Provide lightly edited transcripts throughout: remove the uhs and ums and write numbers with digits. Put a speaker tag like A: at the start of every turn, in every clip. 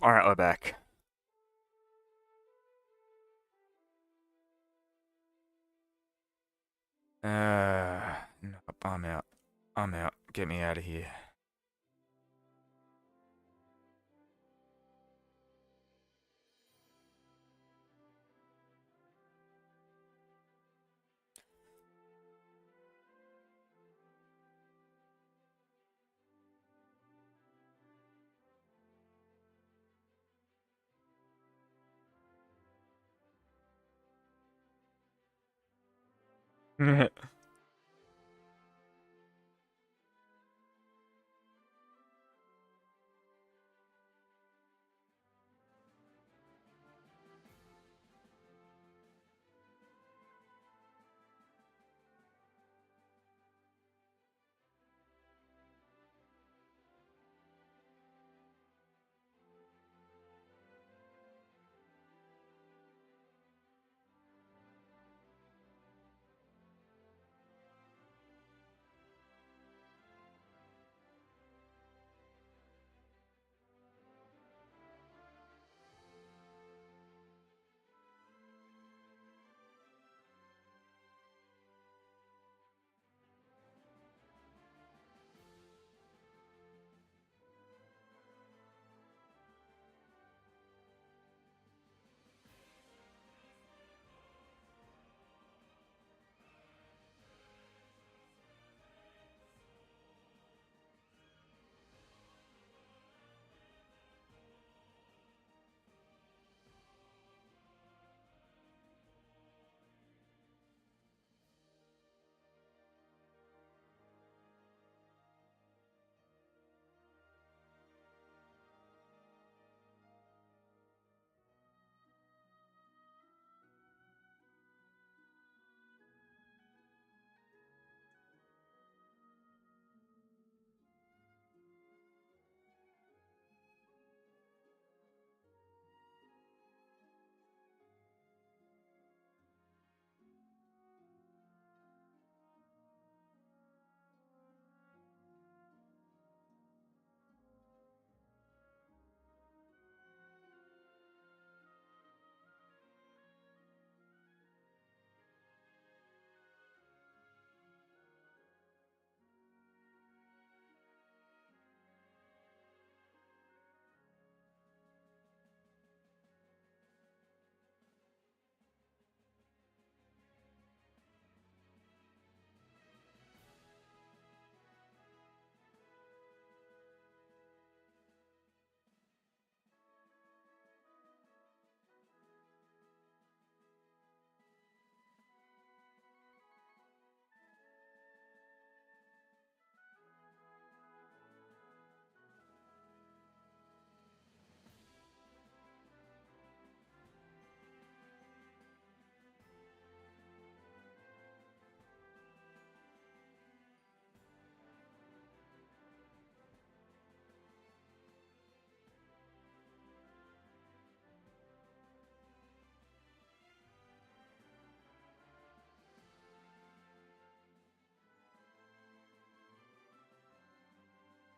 A: Alright, we're back. No, I'm out. I'm out. Get me out of here.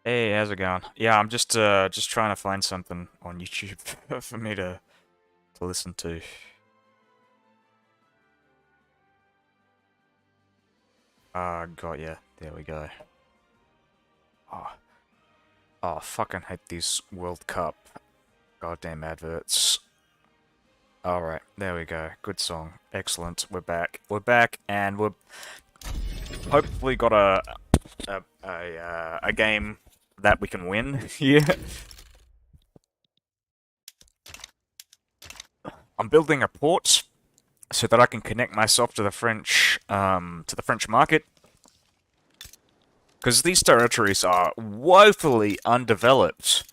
A: Hey, how's it going? Yeah, I'm just trying to find something on YouTube for me to listen to. Got ya. There we go. Oh, oh, fucking hate these World Cup goddamn adverts. Alright, there we go. Good song. Excellent. We're back. We're back, and we've hopefully got a game that we can win here. I'm building a port so that I can connect myself to the French market, because these territories are woefully undeveloped.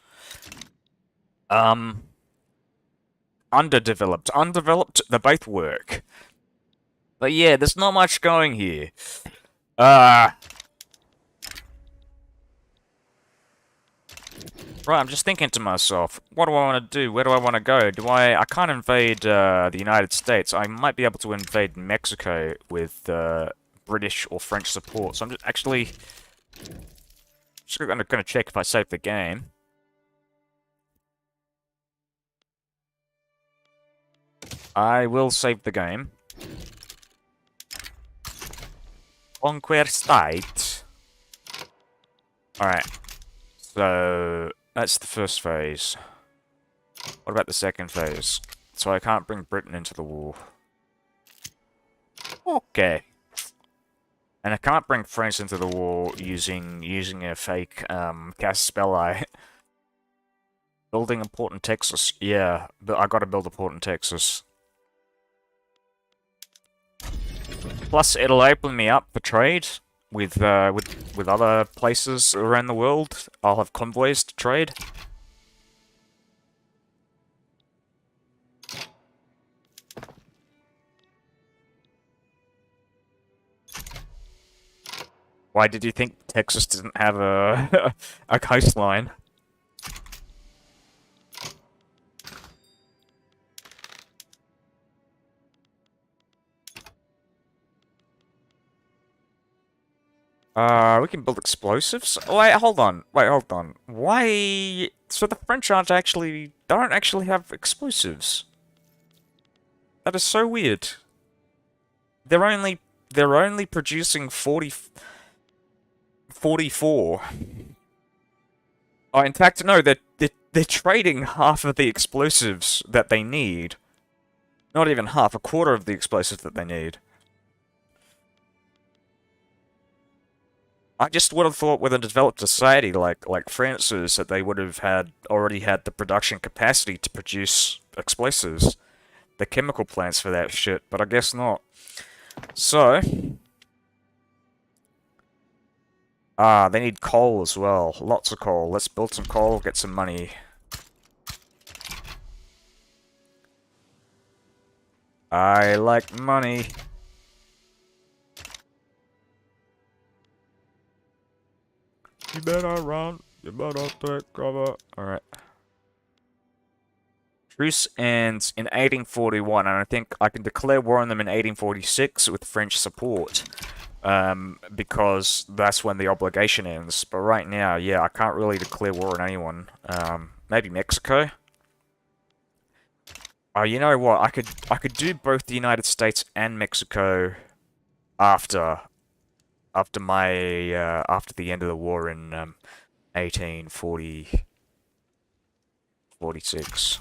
A: Um, Undeveloped, they both work. But yeah, there's not much going here. Uh, right, I'm just thinking to myself, what do I want to do? Where do I want to go? I can't invade, the United States. I might be able to invade Mexico with, British or French support. So I'm just gonna check if I save the game. I will save the game. Conquer State. Alright. So, that's the first phase. What about the second phase? So I can't bring Britain into the war. Okay. And I can't bring France into the war using a fake Casus Belli. Building a port in Texas. Yeah, but I gotta build a port in Texas. Plus, it'll open me up for trade with other places around the world. I'll have convoys to trade. Why did you think Texas didn't have a a coastline? We can build explosives? Wait, hold on. Wait, hold on. Why? So the French don't actually have explosives. That is so weird. They're only producing 44. Oh, in fact, no, they're trading half of the explosives that they need. Not even half, a quarter of the explosives that they need. I just would have thought with a developed society like France's that they would have already had the production capacity to produce explosives. The chemical plants for that shit, but I guess not. So, they need coal as well. Lots of coal. Let's build some coal, get some money. I like money. You better run. You better take cover. Alright. Truce ends in 1841, and I think I can declare war on them in 1846 with French support. Because that's when the obligation ends. But right now, yeah, I can't really declare war on anyone. Maybe Mexico? Oh, you know what? I could do both the United States and Mexico after after the end of the war in 1846.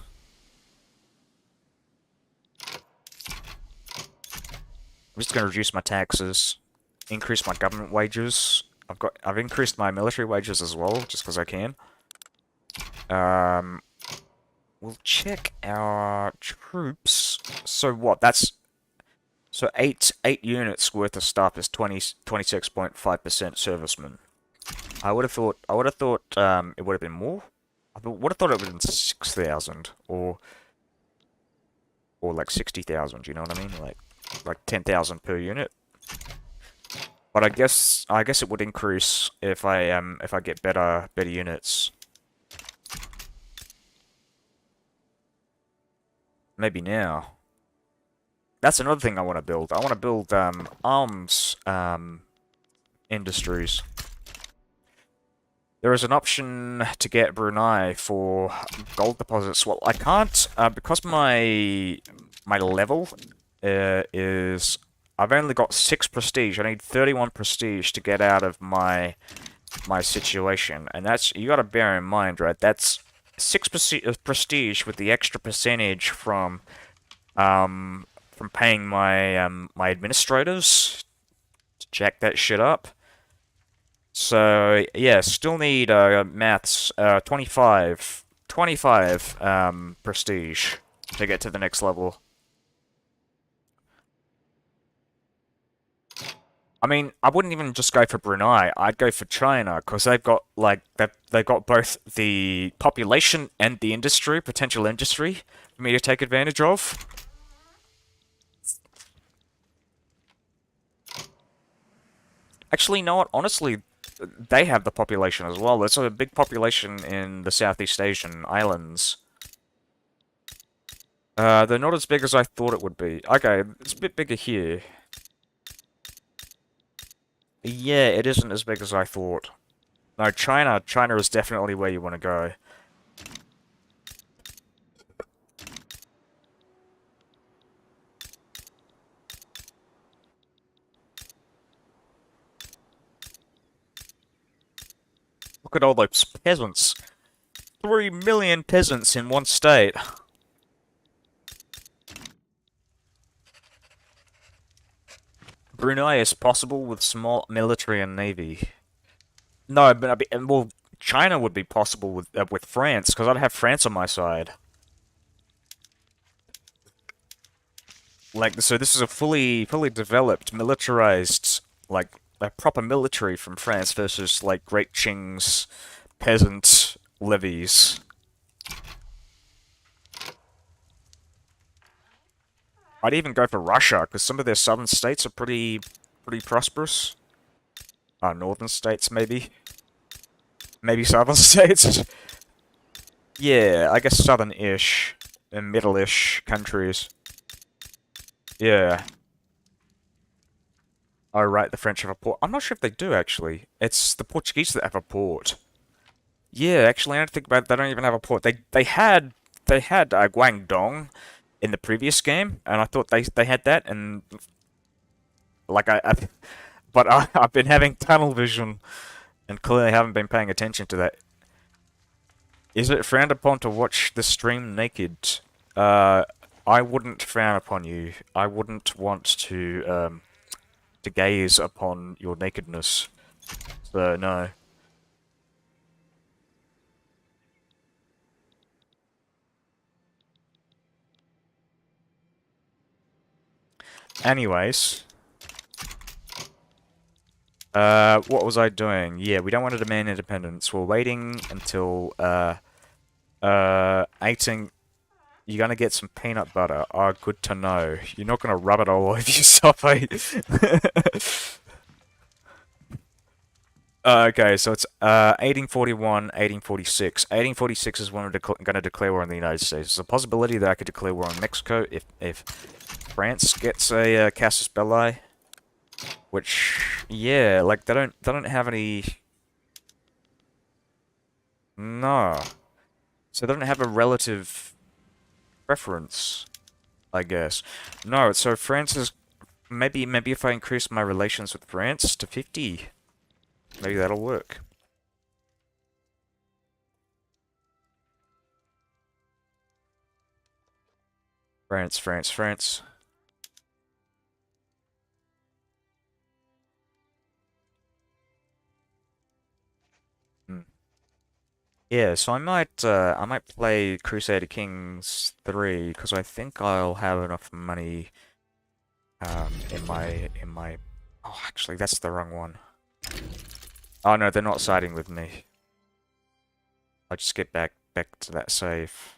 A: I'm just gonna reduce my taxes, increase my government wages. I've increased my military wages as well, just because I can. We'll check our troops. So what? So eight units worth of stuff is 26.5% servicemen. I would have thought it would have been more. I would have thought it would have been 6,000 or like 60,000. You know what I mean? Like 10,000 per unit. But I guess it would increase if I get better units. Maybe now. That's another thing I want to build. I want to build arms industries. There is an option to get Brunei for gold deposits. Well, I can't because my level is I've only got 6 prestige. I need 31 prestige to get out of my situation, and that's you got to bear in mind, right? That's 6 prestige with the extra percentage from paying my my administrators to jack that shit up. So yeah, still need maths 25 prestige to get to the next level. I mean, I wouldn't even just go for Brunei. I'd go for China because they've got they've got both the population and the industry, potential industry for me to take advantage of. Actually, you know what? Honestly, they have the population as well. There's a big population in the Southeast Asian islands. They're not as big as I thought it would be. Okay, it's a bit bigger here. Yeah, it isn't as big as I thought. No, China is definitely where you want to go. Look at all those peasants. 3 million peasants in one state. Brunei is possible with small military and navy. No, but well, China would be possible with France because I'd have France on my side. Like, so this is a fully developed, militarized, like a proper military from France versus like Great Qing's peasant levies. I'd even go for Russia because some of their southern states are pretty prosperous. Northern states maybe. Maybe southern states. Yeah, I guess southern-ish and middle-ish countries. Yeah. Oh, right, the French have a port. I'm not sure if they do, actually. It's the Portuguese that have a port. Yeah, actually, I don't think about it. They don't even have a port. They had Guangdong in the previous game, and I thought they had that, and like but I've been having tunnel vision, and clearly haven't been paying attention to that. Is it frowned upon to watch the stream naked? I wouldn't frown upon you. I wouldn't want to gaze upon your nakedness. So no. Anyways, what was I doing? Yeah, we don't want to demand independence. We're waiting until 18. You're gonna get some peanut butter. Oh, good to know. You're not gonna rub it all over yourself, eh? Okay, so it's 1841, 1846. 1846 is when we're going to declare war on the United States. There's a possibility that I could declare war on Mexico if France gets a casus belli, which yeah, like they don't have any. No, so they don't have a relative preference, I guess. No, so France is maybe if I increase my relations with France to 50. Maybe that'll work. France, France, France. Hmm. Yeah, so I might play Crusader Kings 3 because I think I'll have enough money in my oh, actually that's the wrong one. Oh no, they're not siding with me. I'll just get back to that save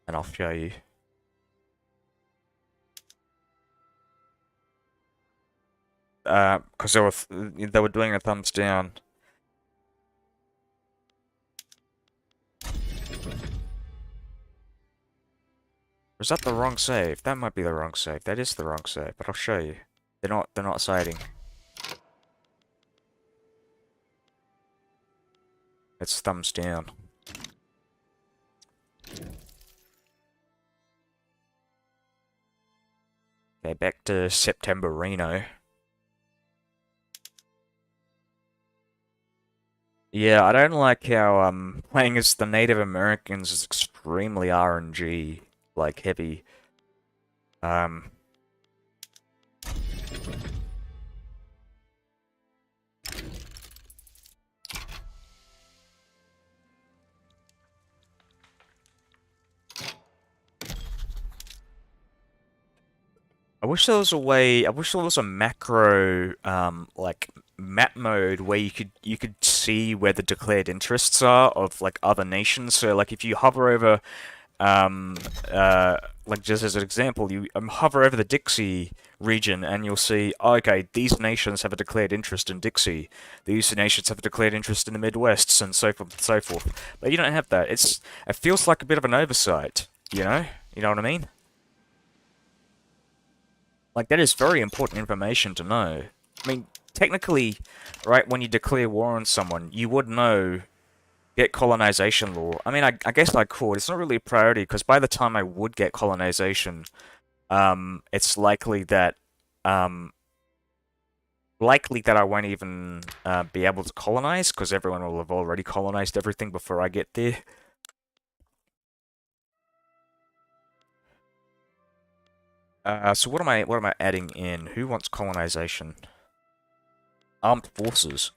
A: and I'll show you. Because they were doing a thumbs down. Was that the wrong save? That might be the wrong save. That is the wrong save, but I'll show you. They're not siding. It's thumbs down. Okay, back to September Reno. Yeah, I don't like how playing as the Native Americans is extremely RNG, like heavy. I wish there was a way. I wish there was a macro, like map mode where you could see where the declared interests are of like other nations. So like if you hover over, um, like just as an example, you hover over the Dixie region and you'll see, oh, okay, these nations have a declared interest in Dixie. These nations have a declared interest in the Midwest, and so forth and so forth. But you don't have that. It feels like a bit of an oversight. You know? You know what I mean? Like, that is very important information to know. I mean, technically, right, when you declare war on someone, you would know, get colonization law. I mean, I guess I could. It's not really a priority, because by the time I would get colonization, it's likely that, Likely that I won't even be able to colonize, because everyone will have already colonized everything before I get there. So what am I adding in? Who wants colonization? Armed forces.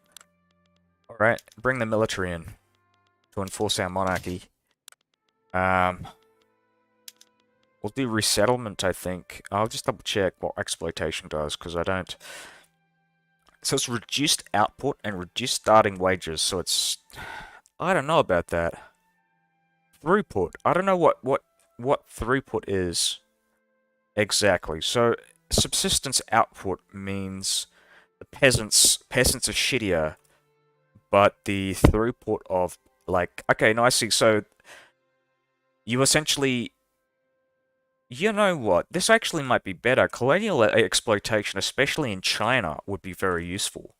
A: Alright, bring the military in to enforce our monarchy. Um, we'll do resettlement, I think. I'll just double check what exploitation does, because I don't... So it's reduced output and reduced starting wages, so it's... I don't know about that. Throughput. I don't know what throughput is exactly. So subsistence output means the peasants are shittier, but the throughput of like okay, no, I see. So you essentially you know what? This actually might be better. Colonial exploitation, especially in China, would be very useful.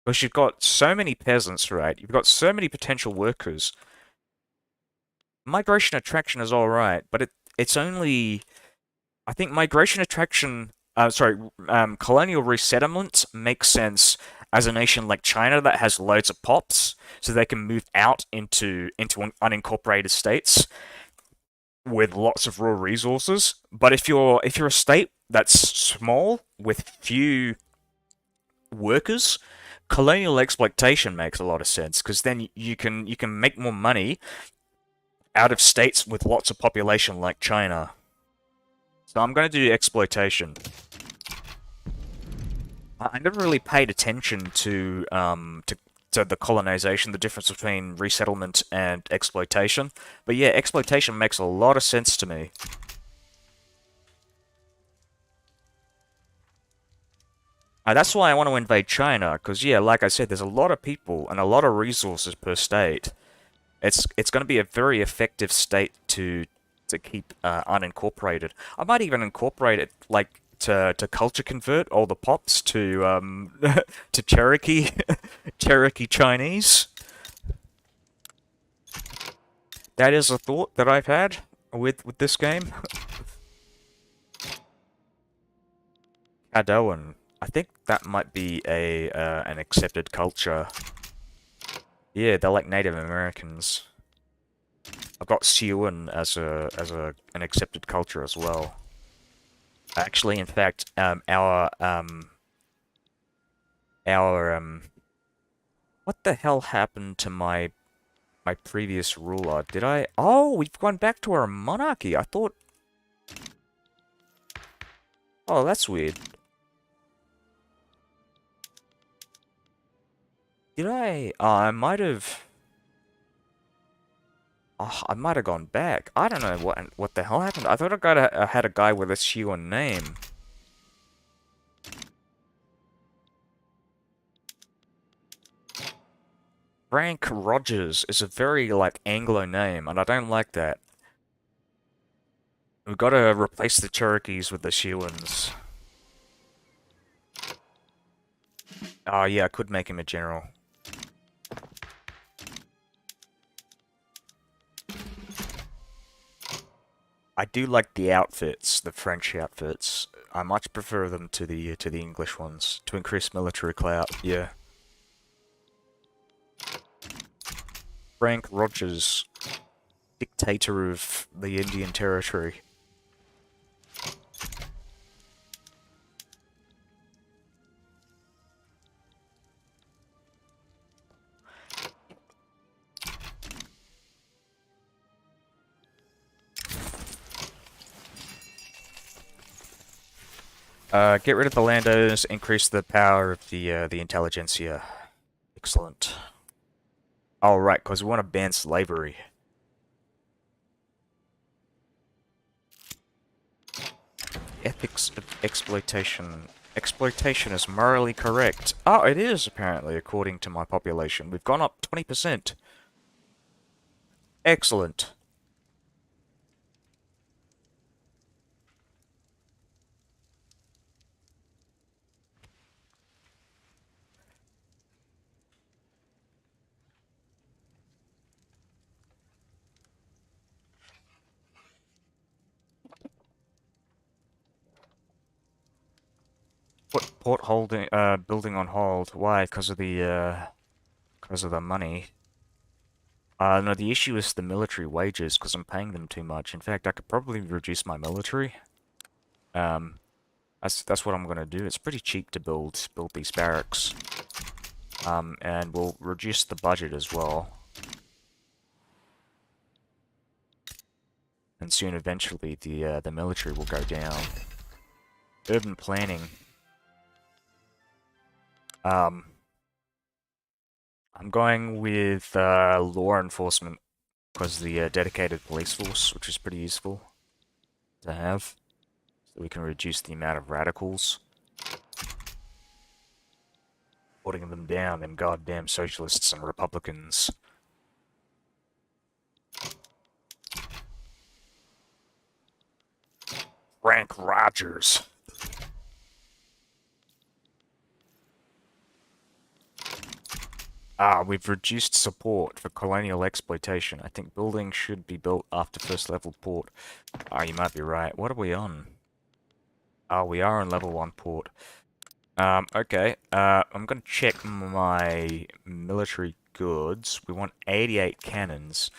A: Because you've got so many peasants, right? You've got so many potential workers. Migration attraction is alright, but it's only I think migration attraction, colonial resettlement makes sense as a nation like China that has loads of pops, so they can move out into unincorporated states with lots of raw resources. But if you're a state that's small with few workers, colonial exploitation makes a lot of sense because then you can make more money out of states with lots of population like China. So I'm going to do exploitation. I never really paid attention to the colonization, the difference between resettlement and exploitation. But yeah, exploitation makes a lot of sense to me. That's why I want to invade China, because yeah, like I said, there's a lot of people and a lot of resources per state. It's going to be a very effective state to keep unincorporated. I might even incorporate it like to culture convert all the pops to to Cherokee Cherokee Chinese. That is a thought that I've had with this game. Caddoan. I think that might be a an accepted culture. Yeah, they're like Native Americans. I've got Siouan as a an accepted culture as well. Actually, in fact, our what the hell happened to my previous ruler? Did I? Oh, we've gone back to our monarchy. I thought. Oh, that's weird. Did I? I might have. Oh, I might have gone back. I don't know what the hell happened. I thought I had a guy with a Siouan name. Frank Rogers is a very like Anglo name, and I don't like that. We've got to replace the Cherokees with the Siouans. Oh yeah, I could make him a general. I do like the outfits, the French outfits. I much prefer them to the English ones to increase military clout. Yeah. Frank Rogers, dictator of the Indian Territory. Get rid of the landowners, increase the power of the intelligentsia. Excellent. Oh, right, because we want to ban slavery. Ethics of exploitation. Exploitation is morally correct. Oh, it is, apparently, according to my population. We've gone up 20%. Excellent. put building on hold. Why? Because of the money. No, the issue is the military wages, because I'm paying them too much. In fact, I could probably reduce my military. Um, that's what I'm gonna do. It's pretty cheap to build these barracks. And we'll reduce the budget as well. And soon, eventually, the military will go down. Urban planning. I'm going with law enforcement because the dedicated police force, which is pretty useful to have, so we can reduce the amount of radicals. Putting them down, them goddamn socialists and Republicans. Frank Rogers. We've reduced support for colonial exploitation. I think buildings should be built after first level port. You might be right. What are we on? We are on level 1 port. Okay. I'm gonna check my military goods. We want 88 cannons.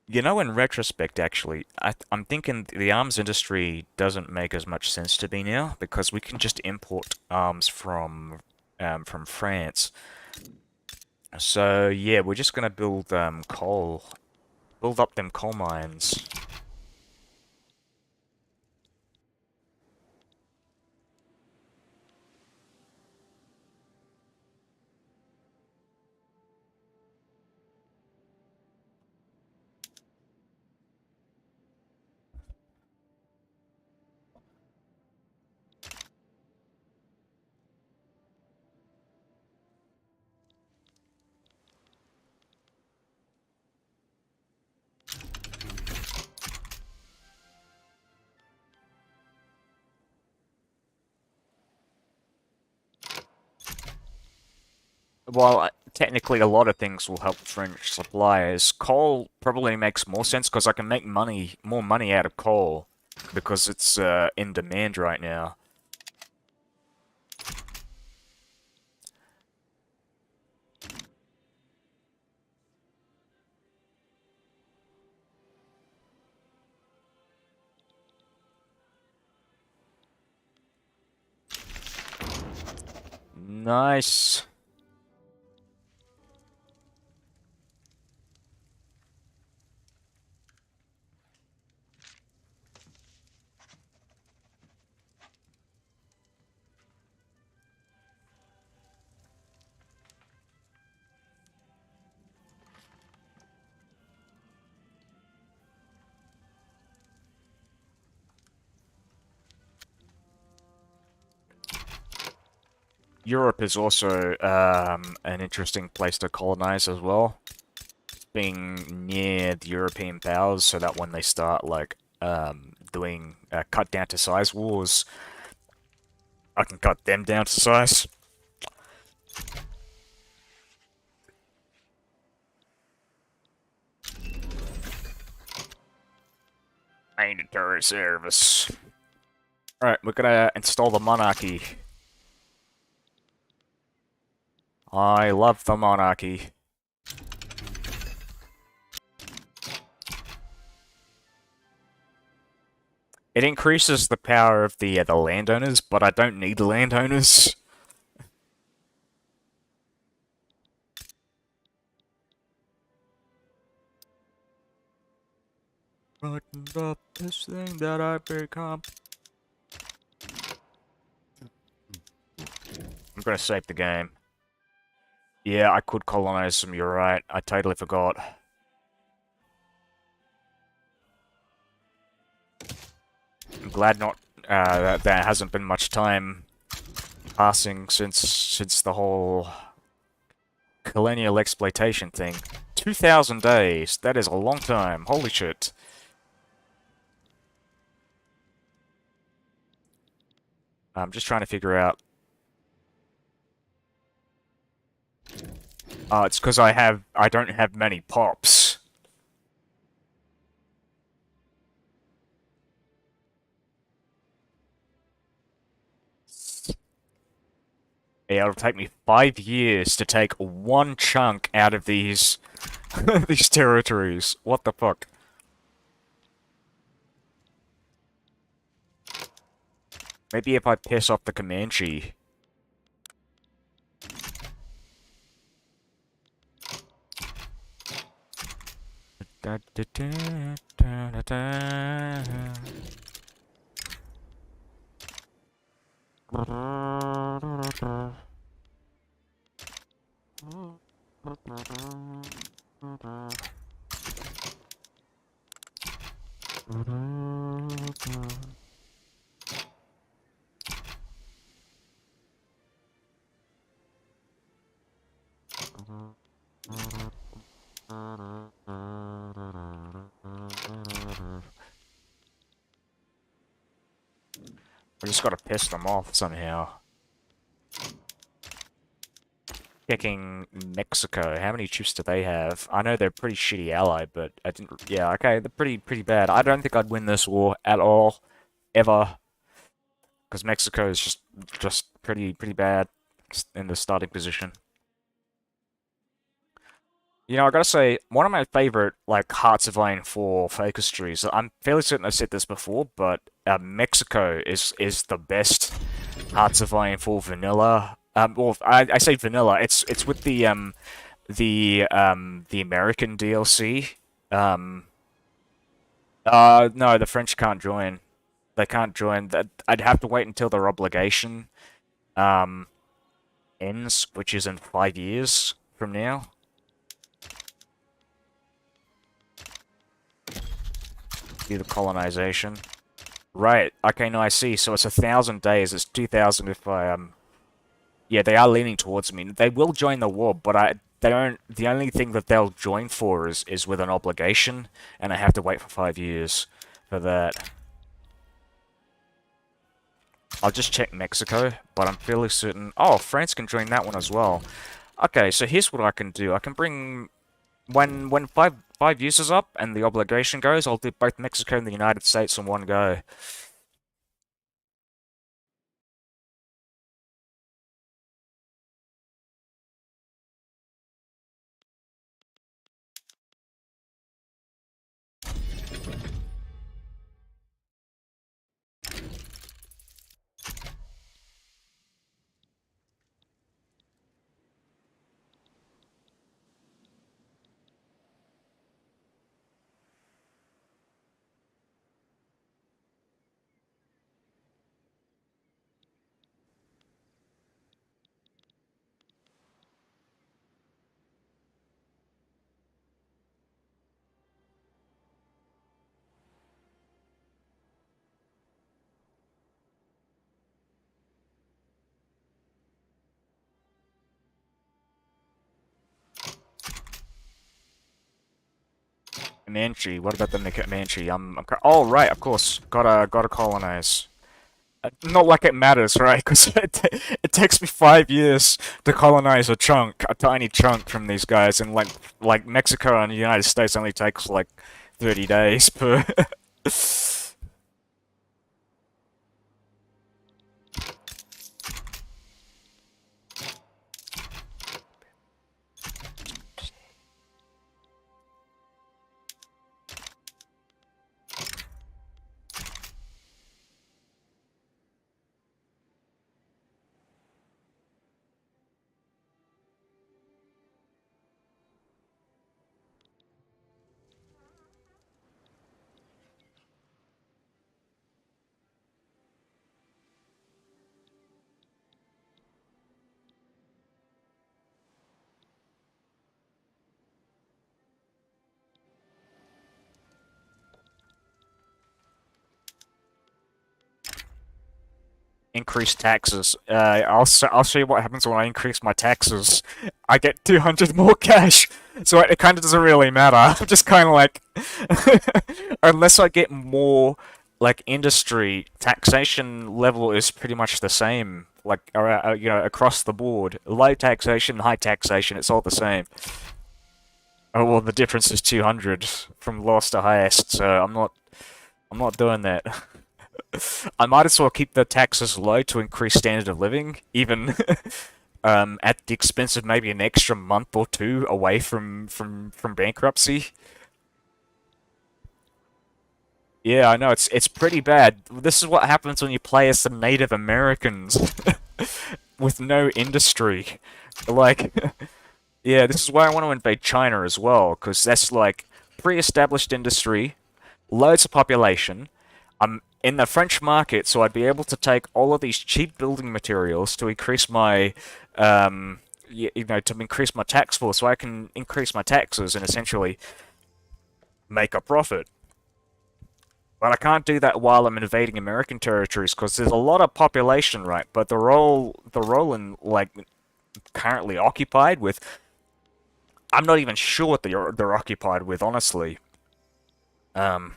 A: You know, in retrospect, actually, I'm thinking the arms industry doesn't make as much sense to me now, because we can just import arms from France. So, yeah, we're just gonna build, coal. Build up them coal mines. Well, technically a lot of things will help French suppliers. Coal probably makes more sense because I can make more money out of coal because it's in demand right now. Nice. Europe is also an interesting place to colonize as well. Being near the European powers, so that when they start like doing cut down to size wars, I can cut them down to size. Mandatory service. Alright, we're gonna install the monarchy. I love the monarchy. It increases the power of the landowners, but I don't need the landowners. Buttoned up this thing that I become. I'm gonna save the game. Yeah, I could colonize them, you're right. I totally forgot. I'm glad not that there hasn't been much time passing since the whole colonial exploitation thing. 2,000 days. That is a long time. Holy shit. I'm just trying to figure out. It's because I don't have many pops. It'll take me 5 years to take one chunk out of these these territories. What the fuck? Maybe if I piss off the Comanche. Da, da, da, da, da, da. I just gotta piss them off somehow. Checking Mexico. How many troops do they have? I know they're a pretty shitty ally, but I didn't. Yeah, okay, they're pretty bad. I don't think I'd win this war at all, ever, because Mexico is just pretty bad in the starting position. You know, I gotta say, one of my favorite, like, Hearts of Iron 4 focus trees, I'm fairly certain I've said this before, but Mexico is the best Hearts of Iron 4 vanilla. Well, I say vanilla, it's with the American DLC. No, the French can't join. They can't join. That I'd have to wait until their obligation, ends, which is in 5 years from now. Do the colonization. Right. Okay, no, I see. So it's 1,000 days. It's 2,000 if I Yeah, they are leaning towards me. They will join the war, but they don't. The only thing that they'll join for is with an obligation, and I have to wait for 5 years for that. I'll just check Mexico, but I'm fairly certain. Oh, France can join that one as well. Okay, so here's what I can do. I can bring when five years is up and the obligation goes, I'll do both Mexico and the United States in one go. Comanche. What about the Comanche? Oh, right, of course. Gotta colonize. Not like it matters, right? Because it takes me 5 years to colonize a tiny chunk from these guys, and like Mexico and the United States only takes like 30 days per. Increase taxes. I'll show you what happens when I increase my taxes. I get 200 more cash, so it kind of doesn't really matter. I'm just kind of like, unless I get more like industry, taxation level is pretty much the same. Like, you know, across the board, low taxation, high taxation, it's all the same. Oh well, the difference is 200 from lowest to highest, so I'm not doing that. I might as well keep the taxes low to increase standard of living, even at the expense of maybe an extra month or two away from bankruptcy. Yeah, I know it's pretty bad. This is what happens when you play as some Native Americans with no industry. Like, yeah, this is why I want to invade China as well, because that's like pre-established industry, loads of population. I'm in the French market, so I'd be able to take all of these cheap building materials to increase my, to increase my tax force, so I can increase my taxes and essentially make a profit. But I can't do that while I'm invading American territories because there's a lot of population, right? But they're all in like currently occupied with. I'm not even sure what they're occupied with, honestly. Um,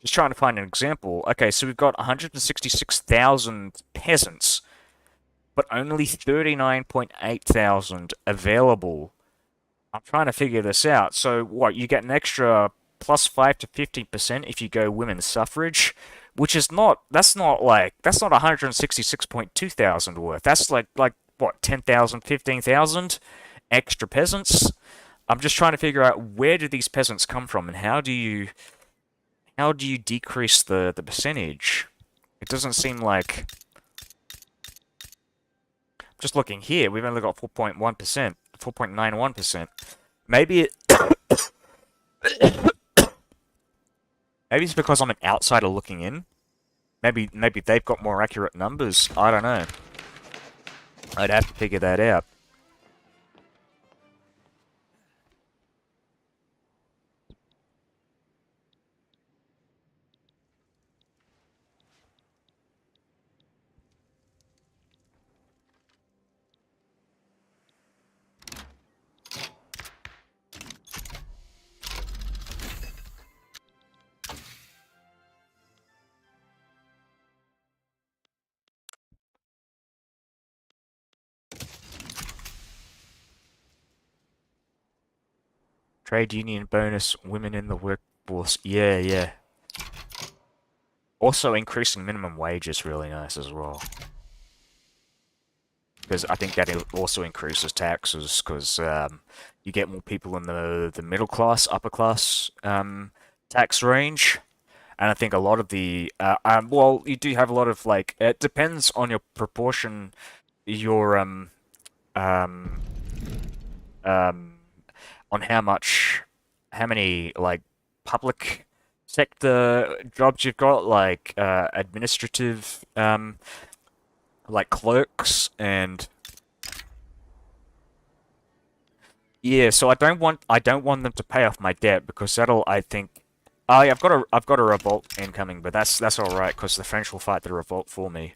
A: just trying to find an example. Okay, so we've got 166,000 peasants, but only 39.8 thousand available. I'm trying to figure this out. So what, you get an extra plus 5 to 15% if you go women's suffrage, which is not, that's not 166.2 thousand worth. That's like what, 10,000, 15,000 extra peasants? I'm just trying to figure out where do these peasants come from and how do you decrease the percentage? It doesn't seem like, just looking here, we've only got 4.1%, 4.91%. Maybe it maybe it's because I'm an outsider looking in. Maybe they've got more accurate numbers. I don't know. I'd have to figure that out. Trade union bonus, women in the workforce. Yeah, yeah. Also, increasing minimum wage is really nice as well. Because I think that it also increases taxes, because you get more people in the middle class, upper class tax range. And I think a lot of well, you do have a lot of, like, it depends on your proportion, your, um, um, on how many, like, public sector jobs you've got, like, administrative, like clerks and yeah, so I don't want them to pay off my debt because that'll, I think. Oh yeah, I've got a revolt incoming, but that's all right because the French will fight the revolt for me.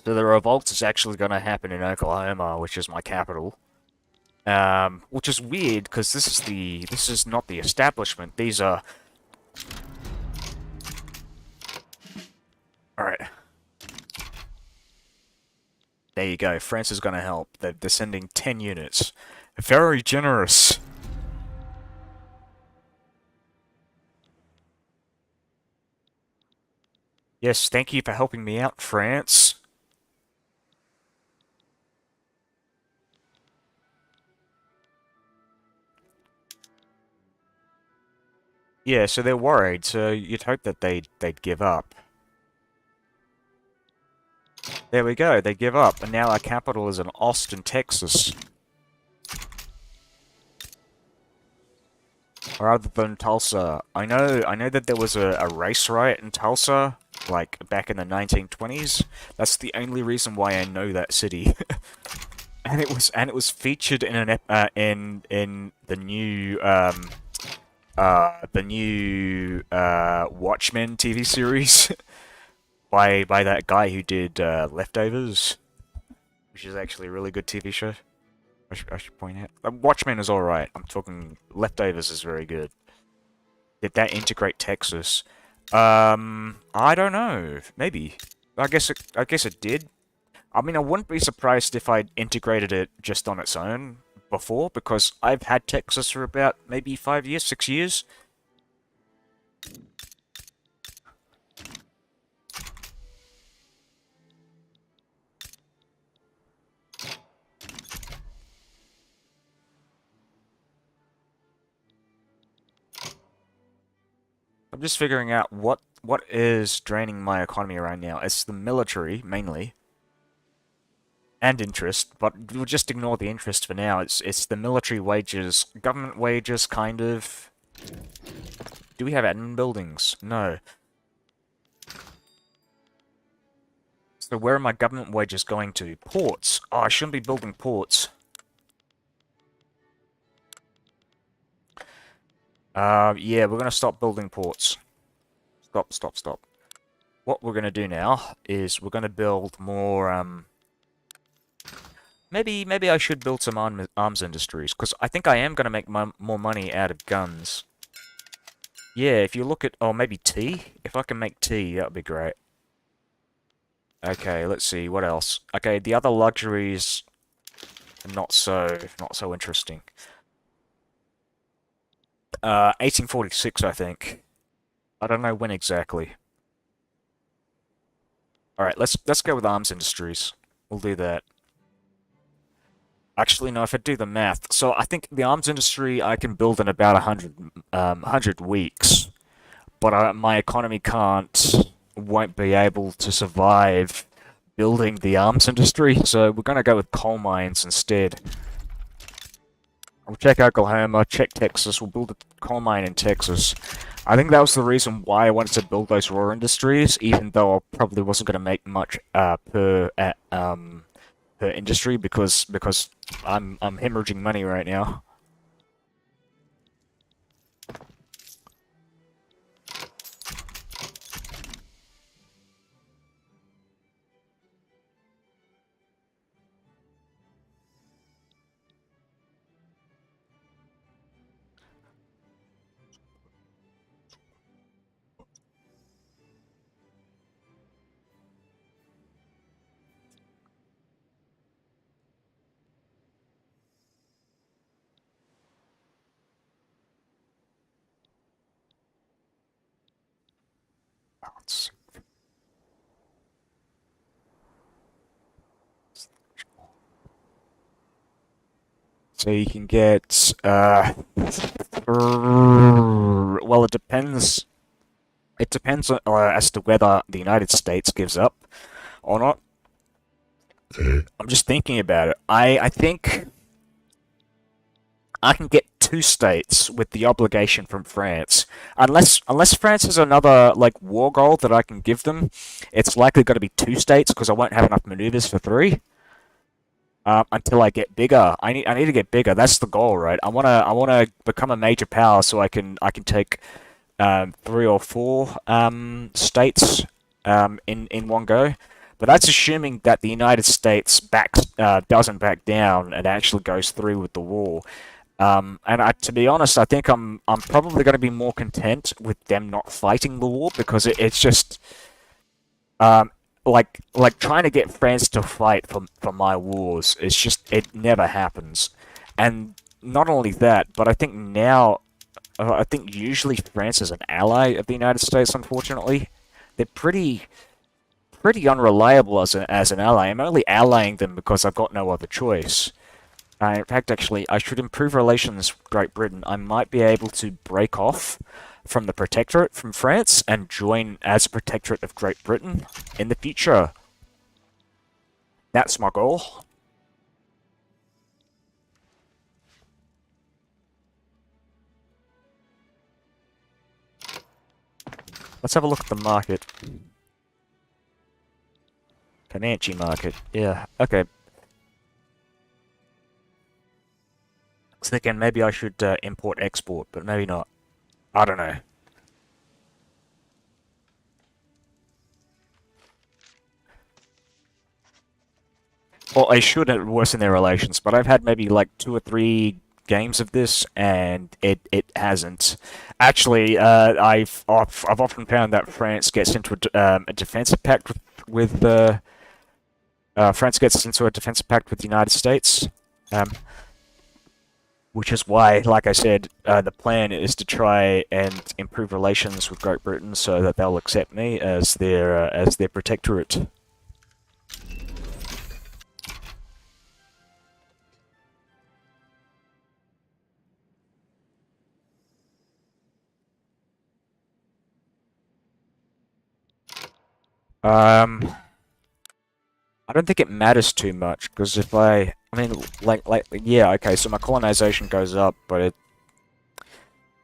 A: So the revolt is actually going to happen in Oklahoma, which is my capital. Which is weird because this is not the establishment. These are all right. There you go. France is going to help. They're sending 10 units. Very generous. Yes, thank you for helping me out, France. Yeah, so they're worried, so you'd hope that they'd give up. There we go, they give up, and now our capital is in Austin, Texas. Rather than Tulsa. I know that there was a race riot in Tulsa, like back in the 1920s. That's the only reason why I know that city. And it was featured in in the new Watchmen TV series by that guy who did Leftovers, which is actually a really good TV show. I should point out. Watchmen is alright. I'm talking Leftovers is very good. Did that integrate Texas? I don't know. Maybe. I guess it did. I mean, I wouldn't be surprised if I'd integrated it just on its own before, because I've had Texas for about maybe 5 years, 6 years. I'm just figuring out what is draining my economy right now. It's the military, mainly. And interest, but we'll just ignore the interest for now. It's the military wages, government wages, kind of. Do we have admin buildings? No. So where are my government wages going to? Ports. Oh, I shouldn't be building ports. Yeah, we're gonna stop building ports. Stop, stop, stop. What we're gonna do now is we're gonna build more, maybe I should build some arms industries, because I think I am gonna make more money out of guns. Yeah, if you look at... Oh, maybe tea? If I can make tea, that would be great. Okay, let's see, what else? Okay, the other luxuries are not so interesting. 1846, I think. I don't know when exactly. Alright, let's go with arms industries. We'll do that. Actually, no, if I do the math. So I think the arms industry I can build in about 100 weeks. But my economy won't be able to survive building the arms industry, so we're going to go with coal mines instead. We'll check Oklahoma, check Texas, we'll build a coal mine in Texas. I think that was the reason why I wanted to build those raw industries, even though I probably wasn't going to make much per industry because I'm hemorrhaging money right now. Let's see. So you can get, well, it depends. It depends as to whether the United States gives up or not. I'm just thinking about it. I think I can get 2 states with the obligation from France. Unless France has another like war goal that I can give them, it's likely going to be 2 states because I won't have enough maneuvers for 3. Until I get bigger. I need to get bigger. That's the goal, right? I wanna become a major power so I can take 3 or 4 states in one go. But that's assuming that the United States doesn't back down and actually goes through with the war. To be honest, I think I'm probably going to be more content with them not fighting the war because it's just um, like trying to get France to fight for my wars. It's just it never happens, and not only that, but I think now I think usually France is an ally of the United States. Unfortunately, they're pretty unreliable as an ally. I'm only allying them because I've got no other choice. In fact, actually, I should improve relations with Great Britain. I might be able to break off from the Protectorate from France and join as a Protectorate of Great Britain in the future. That's my goal. Let's have a look at the market. Comanche market. Yeah, okay. I was thinking maybe I should import-export, but maybe not. I don't know. Well, I should worsen their relations, but I've had maybe like 2 or 3 games of this, and it hasn't. Actually, I've often found that France gets into a defensive pact with France gets into a defensive pact with the United States, which is why, like I said, the plan is to try and improve relations with Great Britain so that they'll accept me as their protectorate. Um, I don't think it matters too much because if I mean, yeah, okay, so my colonization goes up, but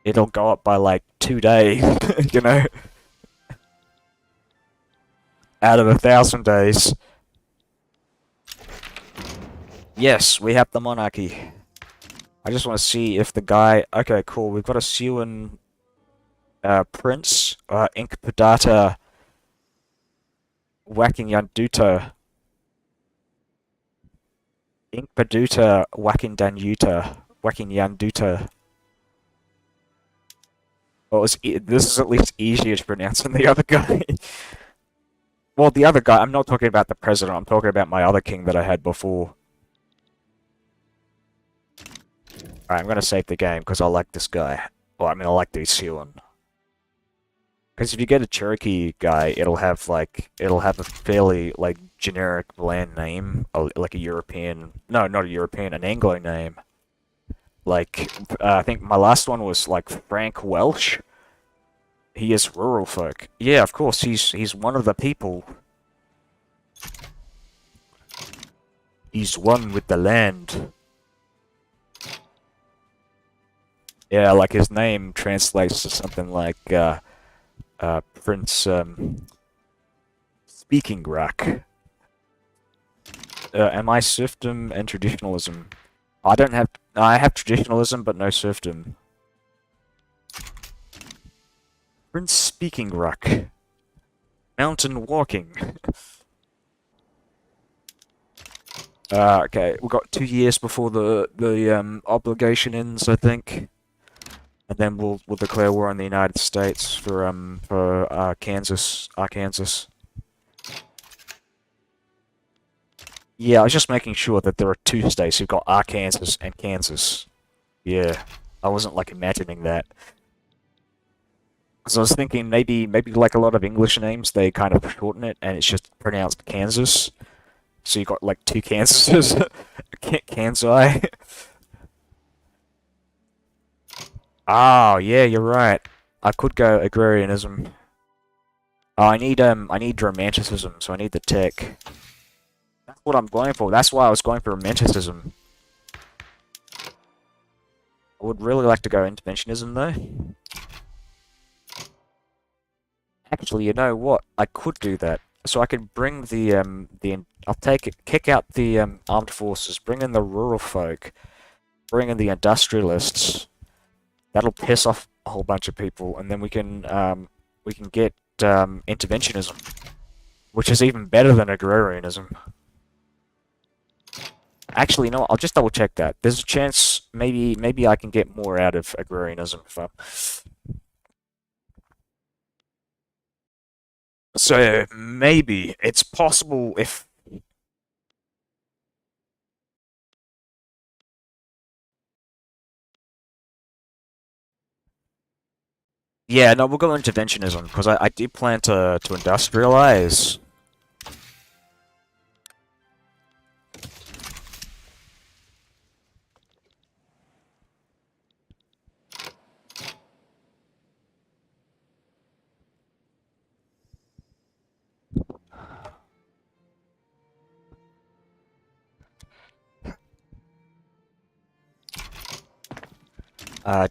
A: it'll go up by like 2 days, you know, out of 1,000 days. Yes, we have the monarchy. I just want to see if the guy. Okay, cool. We've got a Siouan prince, Inkpadata Wakinyanduta. Inkpaduta Wakinyanduta. Well, this is at least easier to pronounce than the other guy. Well, the other guy, I'm not talking about the president, I'm talking about my other king that I had before. Alright, I'm gonna save the game because I like this guy. Well, I mean, I like the Siouan. Because if you get a Cherokee guy, it'll have a fairly, like, generic, bland name. Like a European, no, not a European, an Anglo name. Like, I think my last one was, like, Frank Welsh. He is rural folk. Yeah, of course, he's one of the people. He's one with the land. Yeah, like his name translates to something like, Prince, Speaking Rock. Am I serfdom and traditionalism? I have traditionalism, but no serfdom. Prince Speaking Rock. Mountain walking. Okay, we've got 2 years before the obligation ends, I think. And then we'll declare war on the United States for Arkansas. Yeah, I was just making sure that there are two states who've got Arkansas and Kansas. Yeah, I wasn't like imagining that. Because I was thinking maybe like a lot of English names, they kind of shorten it and it's just pronounced Kansas. So you got like two Kansases, Kansai. Oh yeah, you're right. I could go agrarianism. Oh, I need romanticism, so I need the tech. That's what I'm going for. That's why I was going for romanticism. I would really like to go interventionism though. Actually, you know what? I could do that. So I could bring I'll kick out the armed forces, bring in the rural folk, bring in the industrialists. That'll piss off a whole bunch of people, and then we can get interventionism, which is even better than agrarianism. Actually, no, I'll just double check that. There's a chance maybe I can get more out of agrarianism if I... So maybe it's possible if... Yeah, no, we'll go interventionism because I did plan to industrialize.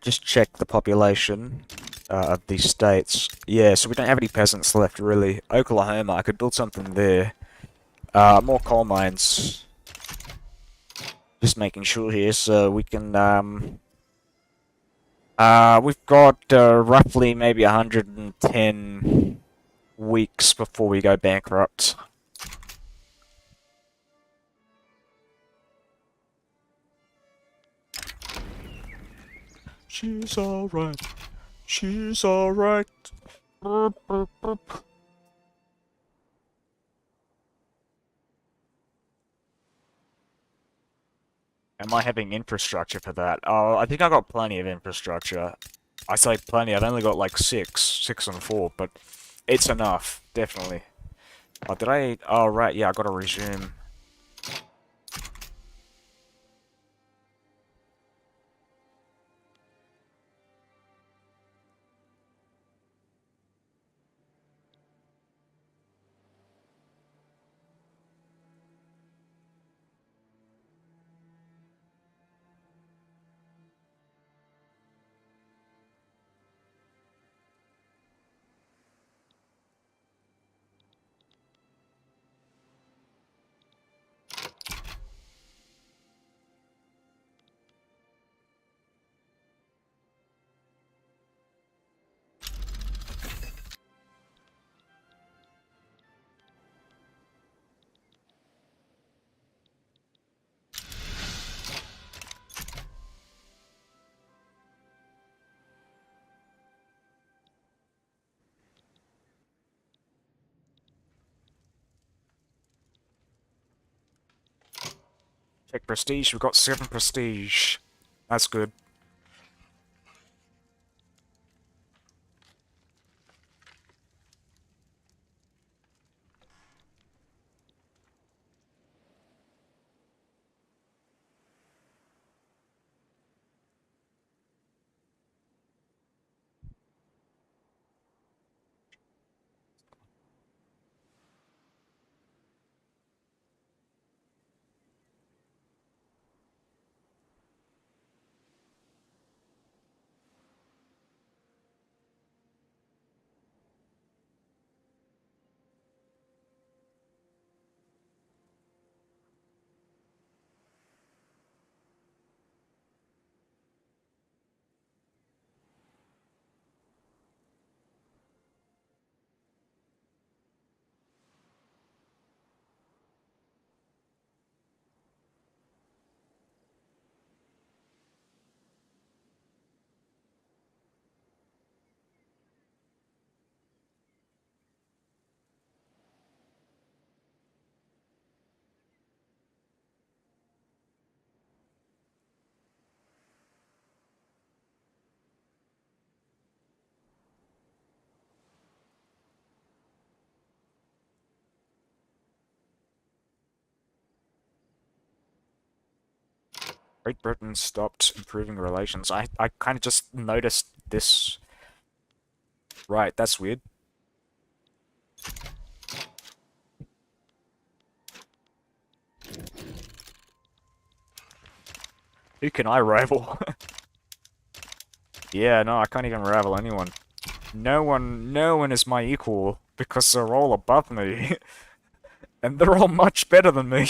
A: Just check the population of these states. Yeah, so we don't have any peasants left really. Oklahoma, I could build something there. More coal mines. Just making sure here, so we can we've got roughly maybe 110 weeks before we go bankrupt. She's alright. She's alright. Burp, burp, burp. Am I having infrastructure for that? Oh, I think I got plenty of infrastructure. I say plenty, I've only got like six and four, but it's enough, definitely. Oh, did I? Oh, right, yeah, I gotta resume. Check prestige, we've got 7 prestige. That's good. Great Britain stopped improving relations. I kind of just noticed this. Right, that's weird. Who can I rival? Yeah, no, I can't even rival anyone. No one is my equal because they're all above me. And they're all much better than me.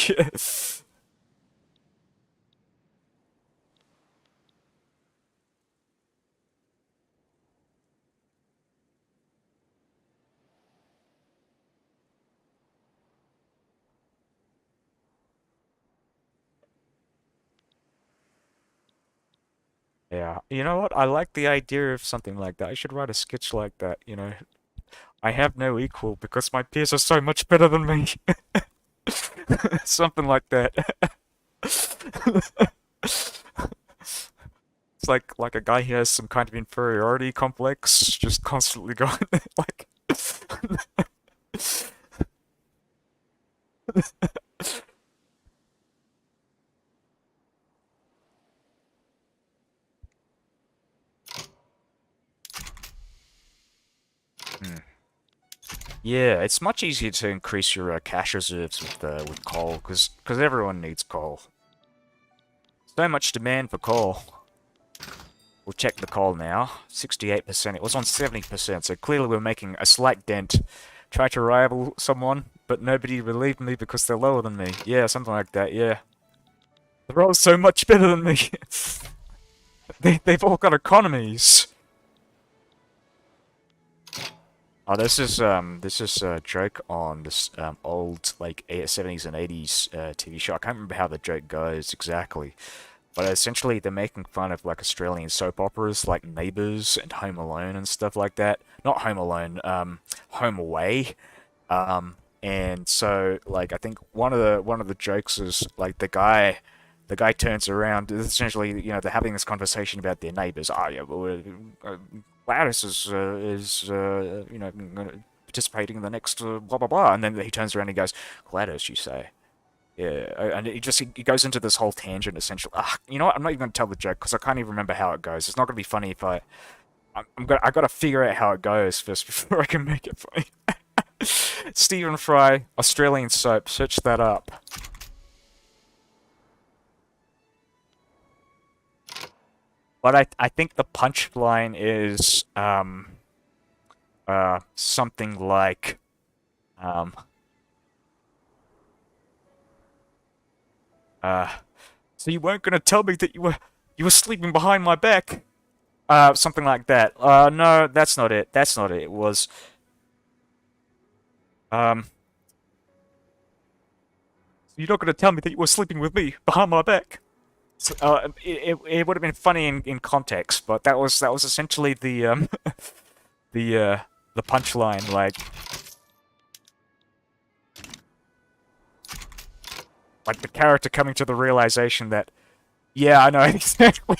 A: Yeah, you know what? I like the idea of something like that. I should write a sketch like that, you know. I have no equal because my peers are so much better than me. Something like that. It's like a guy who has some kind of inferiority complex, just constantly going like Hmm. Yeah, it's much easier to increase your cash reserves with coal, because everyone needs coal. So much demand for coal. We'll check the coal now. 68%. It was on 70%, so clearly we're making a slight dent. Try to rival someone, but nobody believed me because they're lower than me. Yeah, something like that, yeah. They're all so much better than me. They've all got economies. Oh, this is a joke on this old like 70s and 80s TV show. I can't remember how the joke goes exactly, but essentially they're making fun of like Australian soap operas like Neighbours and Home Alone and stuff like that. Not Home Alone, Home Away. And so like I think one of the jokes is like the guy turns around. Essentially, you know, they're having this conversation about their neighbours. Oh yeah, well, Gladys is you know participating in the next blah blah blah, and then he turns around and he goes, Gladys, you say. Yeah, and he goes into this whole tangent essentially. You know what? I'm not even going to tell the joke because I can't even remember how it goes. It's not going to be funny if I got to figure out how it goes first before I can make it funny. Stephen Fry, Australian soap. Search that up. But I think the punchline is something like um uh so you weren't gonna tell me that you were sleeping behind my back. Something like that. No, that's not it. That's not it. It was um you're not gonna tell me that you were sleeping with me behind my back. So, it would have been funny in context, but that was essentially the uh the punchline. Like Like the character coming to the realization that, yeah, I know exactly.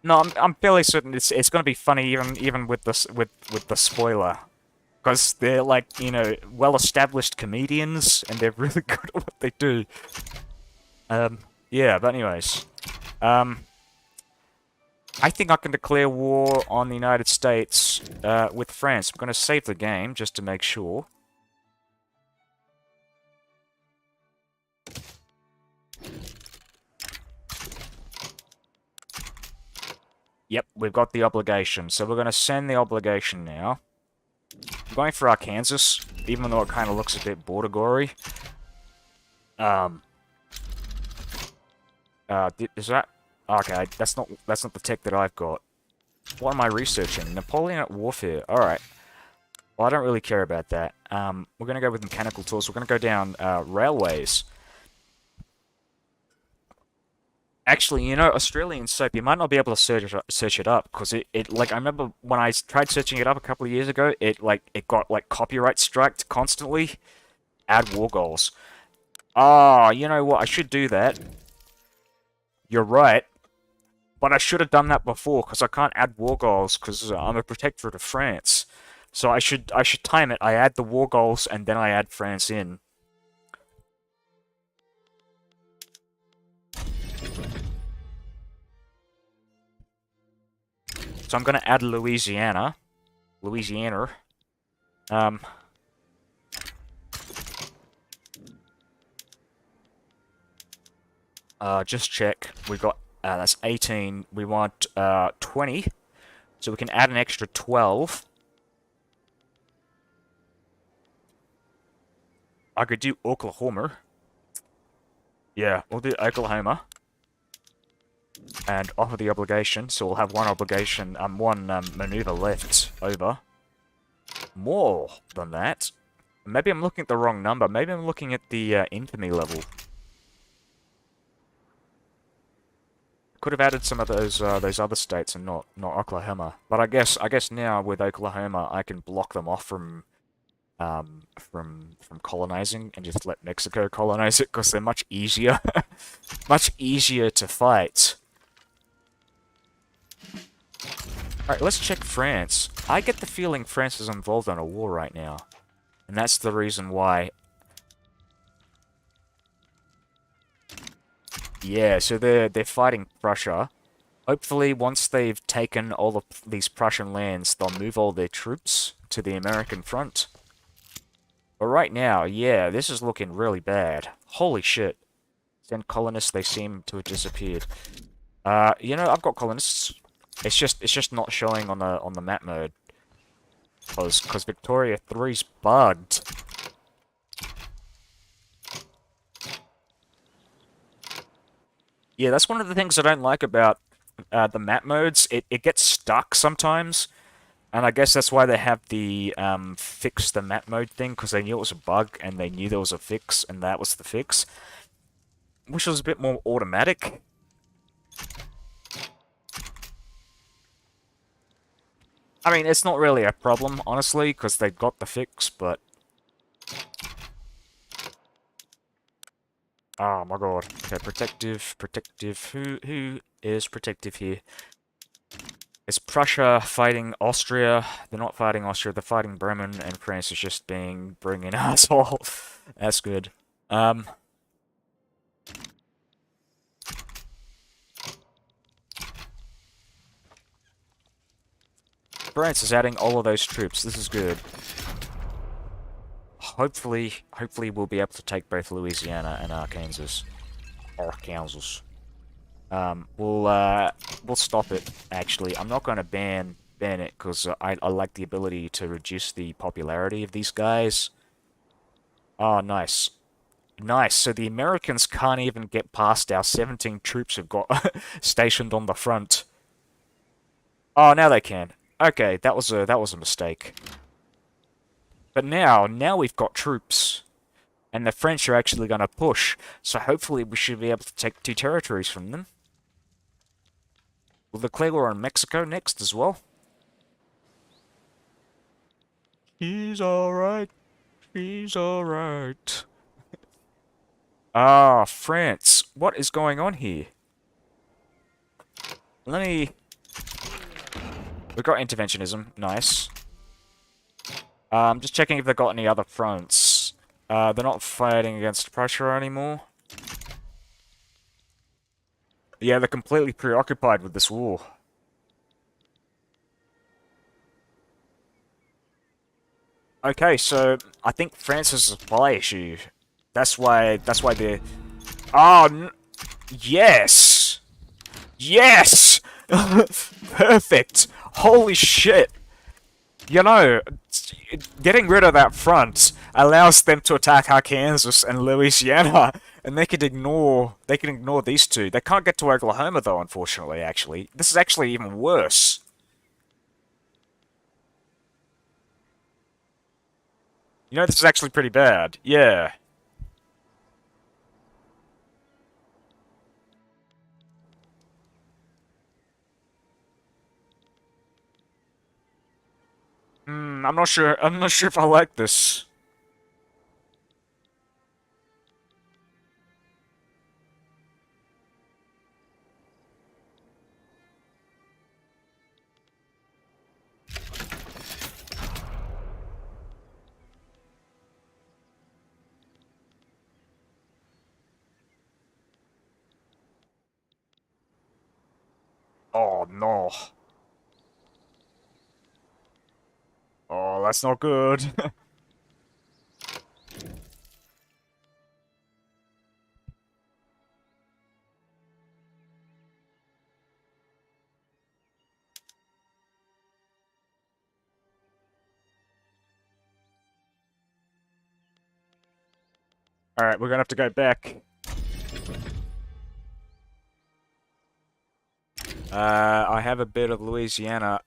A: No, I'm fairly certain it's gonna be funny even with this with the spoiler, because they're like, you know, well-established comedians and they're really good at what they do. Yeah, but anyways, um, I think I can declare war on the United States with France. I'm gonna save the game just to make sure. Yep, we've got the obligation, so we're gonna send the obligation now. I'm going for Arkansas, even though it kind of looks a bit border gory. Um, is that... Okay, that's not the tech that I've got. What am I researching? Napoleonic warfare. Alright. Well, I don't really care about that. We're gonna go with mechanical tools. We're gonna go down, railways. Actually, you know, Australian soap, you might not be able to search it up, because like, I remember when I tried searching it up a couple of years ago, it got, like, copyright striked constantly. Add war goals. Ah, you know what, I should do that. You're right. But I should have done that before, because I can't add war goals, because I'm a protectorate of France. So I should time it. I add the war goals, and then I add France in. So I'm going to add Louisiana. Louisiana. Just check. We got, that's 18. We want, 20. So we can add an extra 12. I could do Oklahoma. Yeah, we'll do Oklahoma. And offer the obligation, so we'll have one obligation, one maneuver left over. More than that. Maybe I'm looking at the wrong number. Maybe I'm looking at the infamy level. Could have added some of those other states and not Oklahoma. But I guess now with Oklahoma I can block them off from colonizing and just let Mexico colonize it, because they're much easier much easier to fight. Alright, let's check France. I get the feeling France is involved in a war right now. And that's the reason why. Yeah, so they're fighting Prussia. Hopefully, once they've taken all of these Prussian lands, they'll move all their troops to the American front. But right now, yeah, this is looking really bad. Holy shit. Send colonists, they seem to have disappeared. You know, I've got colonists. It's just not showing on the map mode. Because Victoria 3's bugged. Yeah, that's one of the things I don't like about the map modes. It gets stuck sometimes, and I guess that's why they have the fix the map mode thing, because they knew it was a bug and they knew there was a fix, and that was the fix, which was a bit more automatic. I mean, it's not really a problem, honestly, because they got the fix, but... Oh my god. Okay, protective. Who is protective here? Is Prussia fighting Austria? They're not fighting Austria, they're fighting Bremen, and France is just bringing an asshole. That's good. France is adding all of those troops. This is good. Hopefully we'll be able to take both Louisiana and Arkansas. We'll stop it, actually. I'm not going to ban it, because I like the ability to reduce the popularity of these guys. Oh, nice. Nice, so the Americans can't even get past our 17 troops who've got stationed on the front. Oh, now they can. Okay, that was a mistake. But now we've got troops. And the French are actually going to push. So hopefully we should be able to take 2 territories from them. We'll declare war on Mexico next as well. She's alright. She's alright. Ah, France. What is going on here? Let me... We've got interventionism. Nice. I'm just checking if they've got any other fronts. They're not fighting against Prussia anymore. Yeah, they're completely preoccupied with this war. Okay, so I think France has a supply issue. That's why they're... Oh, yes! Yes! Perfect! Holy shit! You know, getting rid of that front allows them to attack Arkansas and Louisiana, and they can ignore these two. They can't get to Oklahoma though, unfortunately, actually. This is actually even worse. You know, this is actually pretty bad. Yeah. I'm not sure. I'm not sure if I like this. Oh, no. Oh, that's not good. Alright, we're gonna have to go back. I have a bit of Louisiana.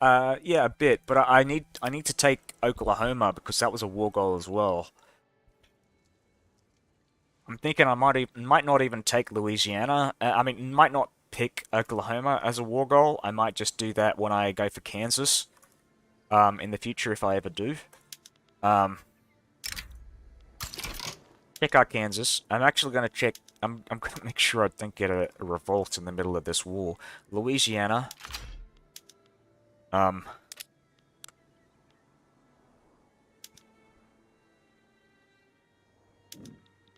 A: Yeah, a bit, but I need to take Oklahoma because that was a war goal as well. I'm thinking I might not even take Louisiana. I mean, might not pick Oklahoma as a war goal. I might just do that when I go for Kansas. In the future if I ever do. Check out Kansas. I'm actually gonna check. I'm gonna make sure I don't get a revolt in the middle of this war. Louisiana.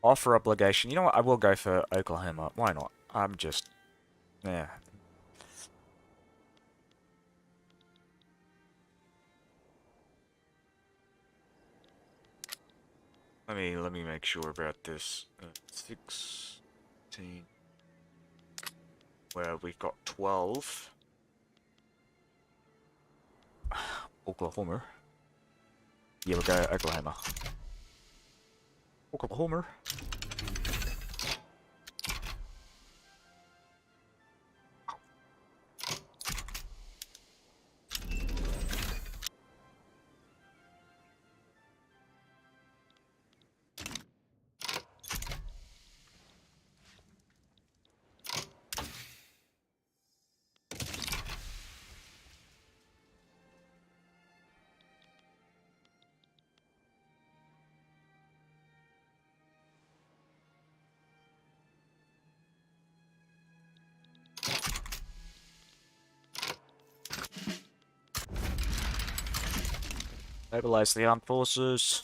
A: Offer obligation. You know what? I will go for Oklahoma. Why not? I'm just... Yeah. Let me make sure about this. 16... Well, we've got 12. Oklahoma. Yeah, we'll go Oklahoma. Oklahoma. Mobilize the armed forces.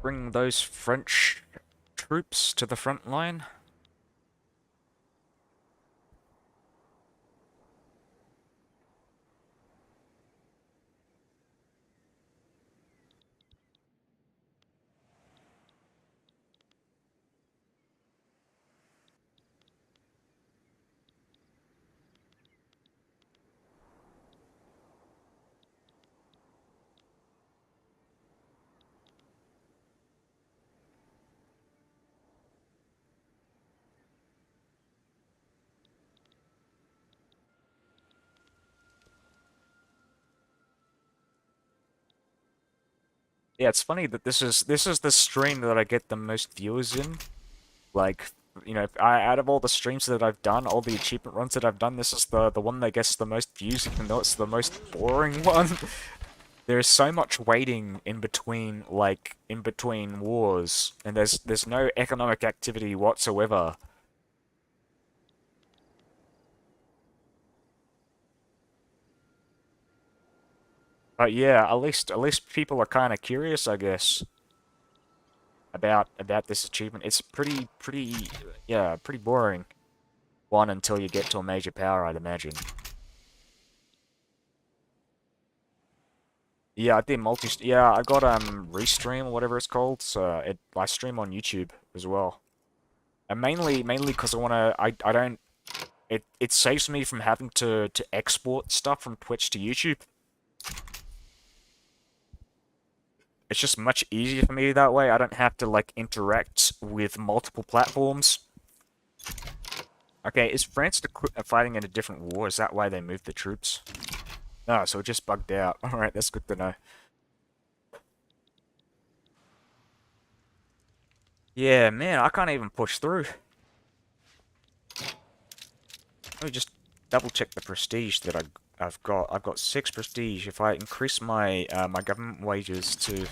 A: Bring those French troops to the front line. Yeah, it's funny that this is the stream that I get the most viewers in. Like, you know, out of all the streams that I've done, all the achievement runs that I've done, this is the one that gets the most views, even though it's the most boring one. There's so much waiting in between, like, in between wars, and there's no economic activity whatsoever. But yeah, at least people are kind of curious, I guess, about this achievement. It's pretty yeah, pretty boring one until you get to a major power, I'd imagine. Yeah, I did multi. Yeah, I got Restream or whatever it's called. So I stream on YouTube as well, and mainly because I don't. It saves me from having to export stuff from Twitch to YouTube. It's just much easier for me that way. I don't have to like interact with multiple platforms. Okay, is France fighting in a different war? Is that why they moved the troops? No, so it just bugged out. Alright, that's good to know. Yeah, man, I can't even push through. Let me just double check the prestige that I've got. I've got 6 prestige. If I increase my my government wages to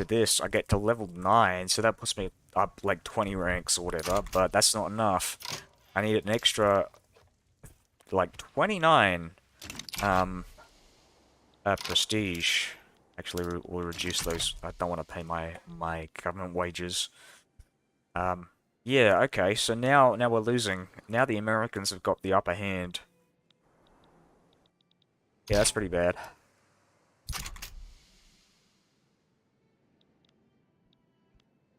A: this, I get to level 9, so that puts me up like 20 ranks or whatever, but that's not enough. I need an extra like 29 um prestige. Actually, we'll reduce those. I don't want to pay my government wages. Um, yeah, okay. So now we're losing. Now the Americans have got the upper hand. Yeah, that's pretty bad.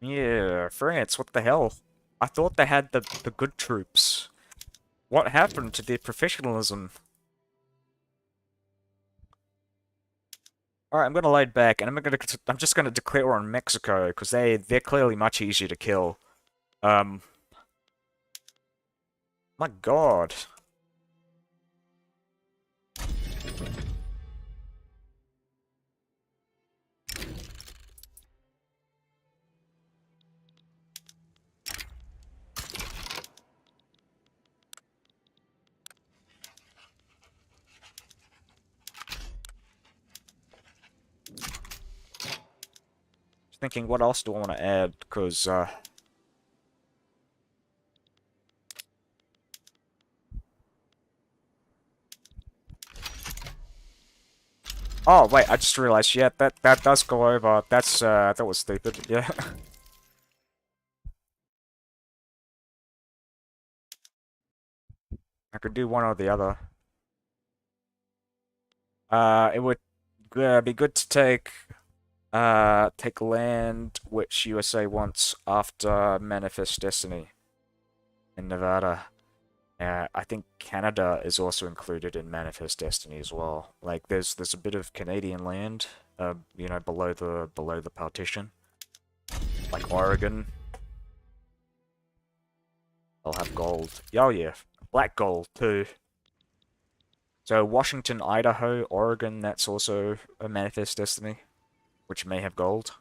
A: Yeah, France, what the hell? I thought they had the good troops. What happened to their professionalism? Alright, I'm gonna load back and I'm just gonna declare on Mexico, because they're clearly much easier to kill. Um my god. Thinking what else do I want to add, because oh wait, I just realized, yeah, that does go over. That was stupid, yeah. I could do one or the other. It would be good to take land which USA wants after Manifest Destiny in Nevada. I think Canada is also included in Manifest Destiny as well. Like there's a bit of Canadian land, you know, below the partition, like Oregon. I'll have gold. Oh yeah, black gold too. So Washington, Idaho, Oregon, that's also a Manifest Destiny, which may have gold.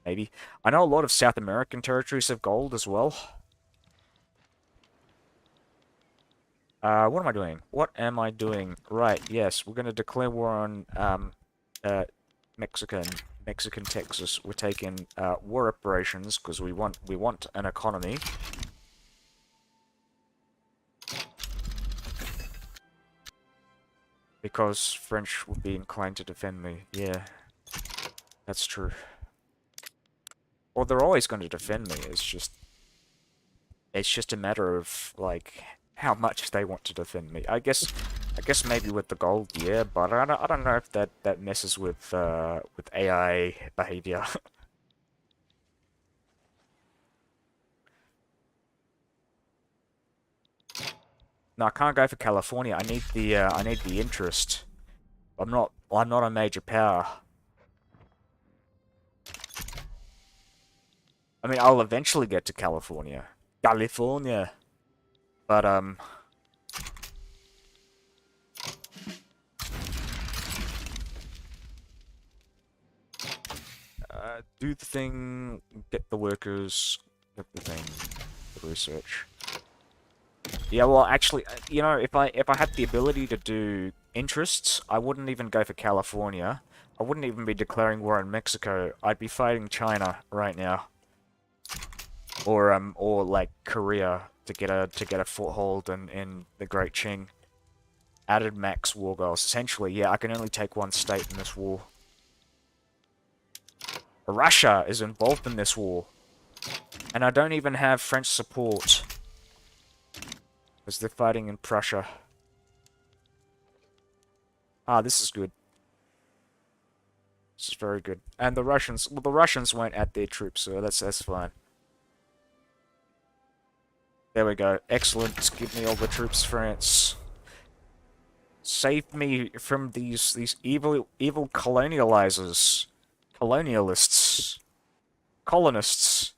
A: Maybe. I know a lot of South American territories have gold as well. What am I doing? What am I doing? Right, yes, we're gonna declare war on Mexican Texas. We're taking war reparations because we want an economy. Because French would be inclined to defend me. Yeah, that's true. Well, they're always going to defend me. It's just a matter of like how much they want to defend me. I guess maybe with the gold, yeah, but I don't know if that messes with AI behavior. No, I can't go for California. I need the interest. I'm not a major power. I mean, I'll eventually get to California. California. But Do the thing, get the workers, get the thing, the research. Yeah, well, actually, you know, if I had the ability to do interests, I wouldn't even go for California. I wouldn't even be declaring war on Mexico. I'd be fighting China right now, or like Korea to get a foothold in the Great Qing. Added max war goals. Essentially, yeah, I can only take one state in this war. Russia is involved in this war, and I don't even have French support because they're fighting in Prussia. Ah, this is good. This is very good. And the Russians, well, the Russians won't add their troops, so that's fine. There we go. Excellent. Give me all the troops, France. Save me from these evil colonializers, colonialists, colonists.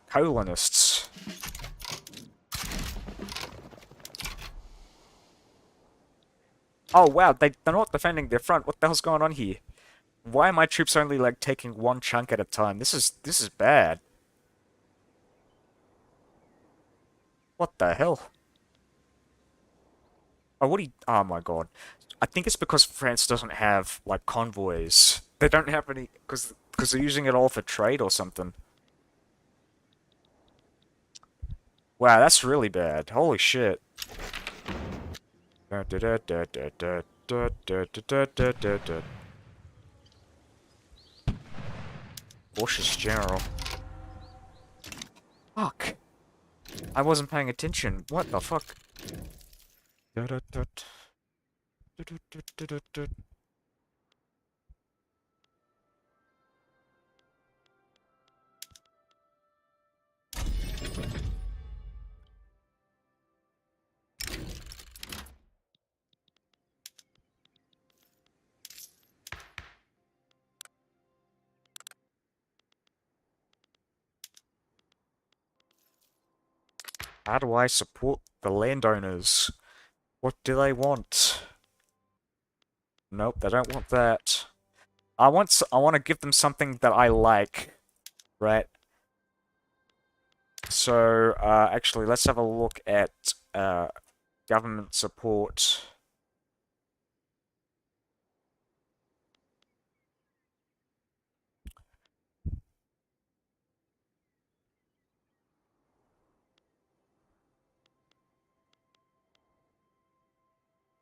A: Colonists. Oh wow, they're not defending their front. What the hell's going on here? Why are my troops only like taking one chunk at a time? This is bad. What the hell? Oh, oh my god. I think it's because France doesn't have like convoys. They don't have any because they're using it all for trade or something. Wow, that's really bad. Holy shit. Cautious General. Fuck. I wasn't paying attention. What the fuck? How do I support the landowners? What do they want? Nope, they don't want that. I want to give them something that I like, right? So, actually, let's have a look at government support.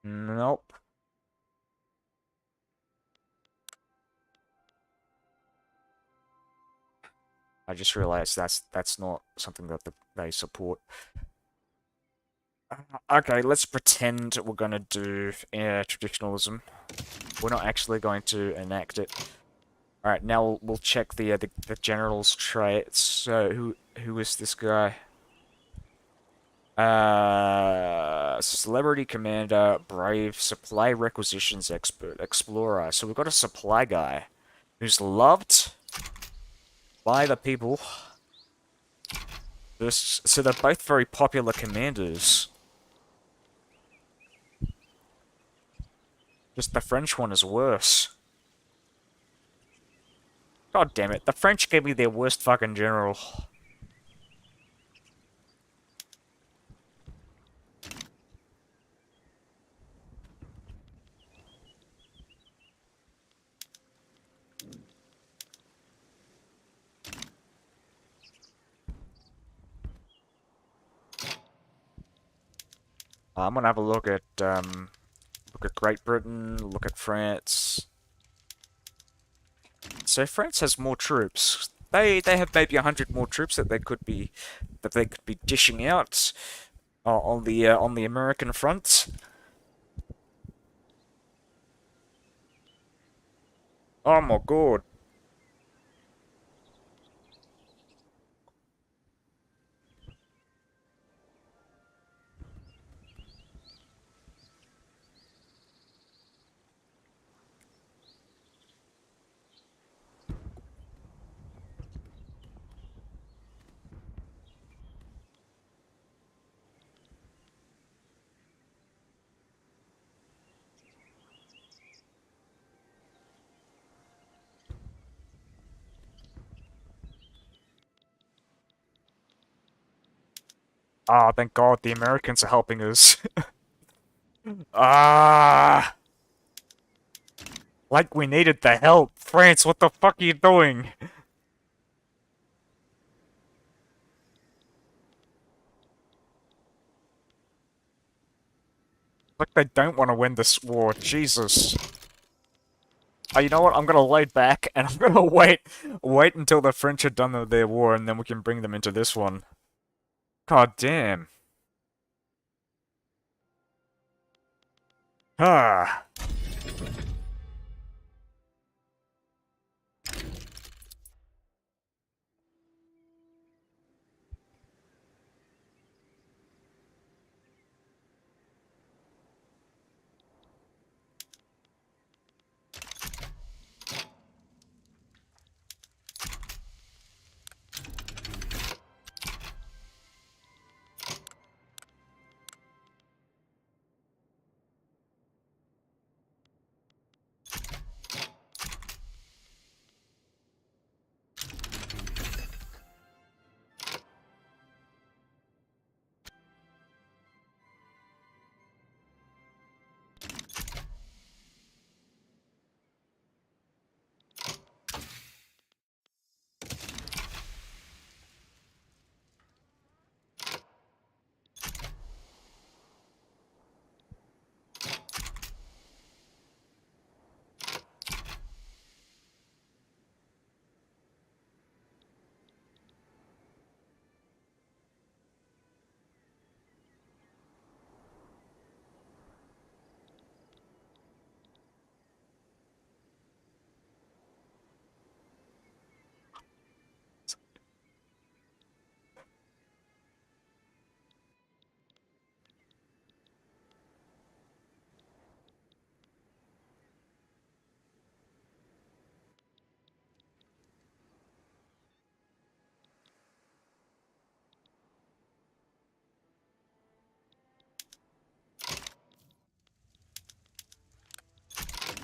A: Nope. I just realized that's not something that they support. Okay, let's pretend we're gonna do traditionalism. We're not actually going to enact it. All right, now we'll check the general's traits. So who is this guy? Celebrity commander, brave, supply requisitions expert, explorer. So we've got a supply guy who's loved by the people. So they're both very popular commanders. Just the French one is worse. God damn it, the French gave me their worst fucking general. I'm gonna have a look at Great Britain, look at France. So France has more troops. They have maybe 100 more troops that they could be dishing out on the American front. Oh my god. Ah, thank God the Americans are helping us. Ah, like we needed the help. France, what the fuck are you doing? Like they don't want to win this war. Jesus. Oh, you know what? I'm gonna lay back and I'm gonna wait until the French are done with their war, and then we can bring them into this one. God damn. Ah.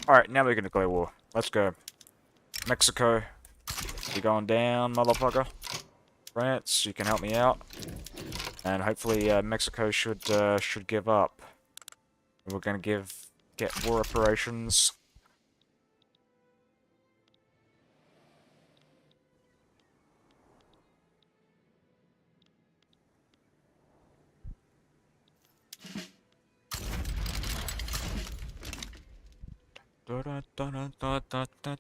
A: Alright, now we're gonna declare war. Let's go. Mexico, you're going down, motherfucker. France, you can help me out. And hopefully Mexico should give up. We're gonna get war reparations. Da, da, da, da, da, da, da.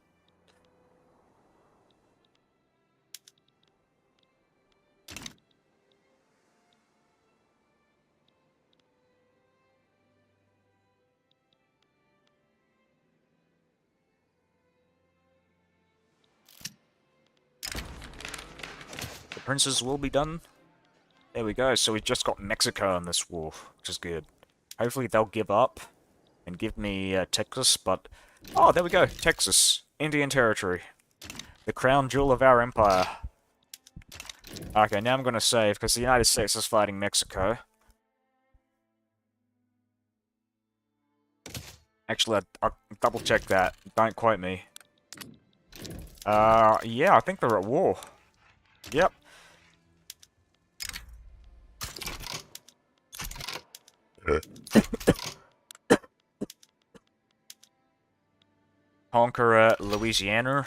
A: The princes will be done. There we go. So we've just got Mexico in this war, which is good. Hopefully they'll give up and give me Texas, but... Oh, there we go. Texas. Indian Territory. The crown jewel of our empire. Okay, now I'm gonna save, because the United States is fighting Mexico. Actually, I'll double check that. Don't quote me. Yeah, I think they're at war. Yep. Conquer Louisiana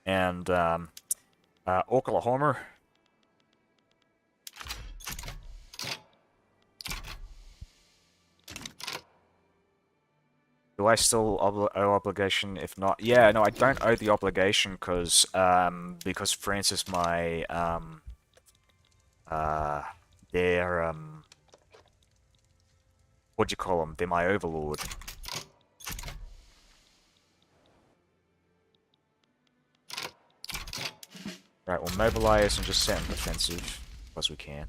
A: and Oklahoma. Do I still owe obligation? If not, yeah, no, I don't owe the obligation because France is my they're what do you call them? They're my overlord. Right, we'll mobilize and just set on defensive as we can.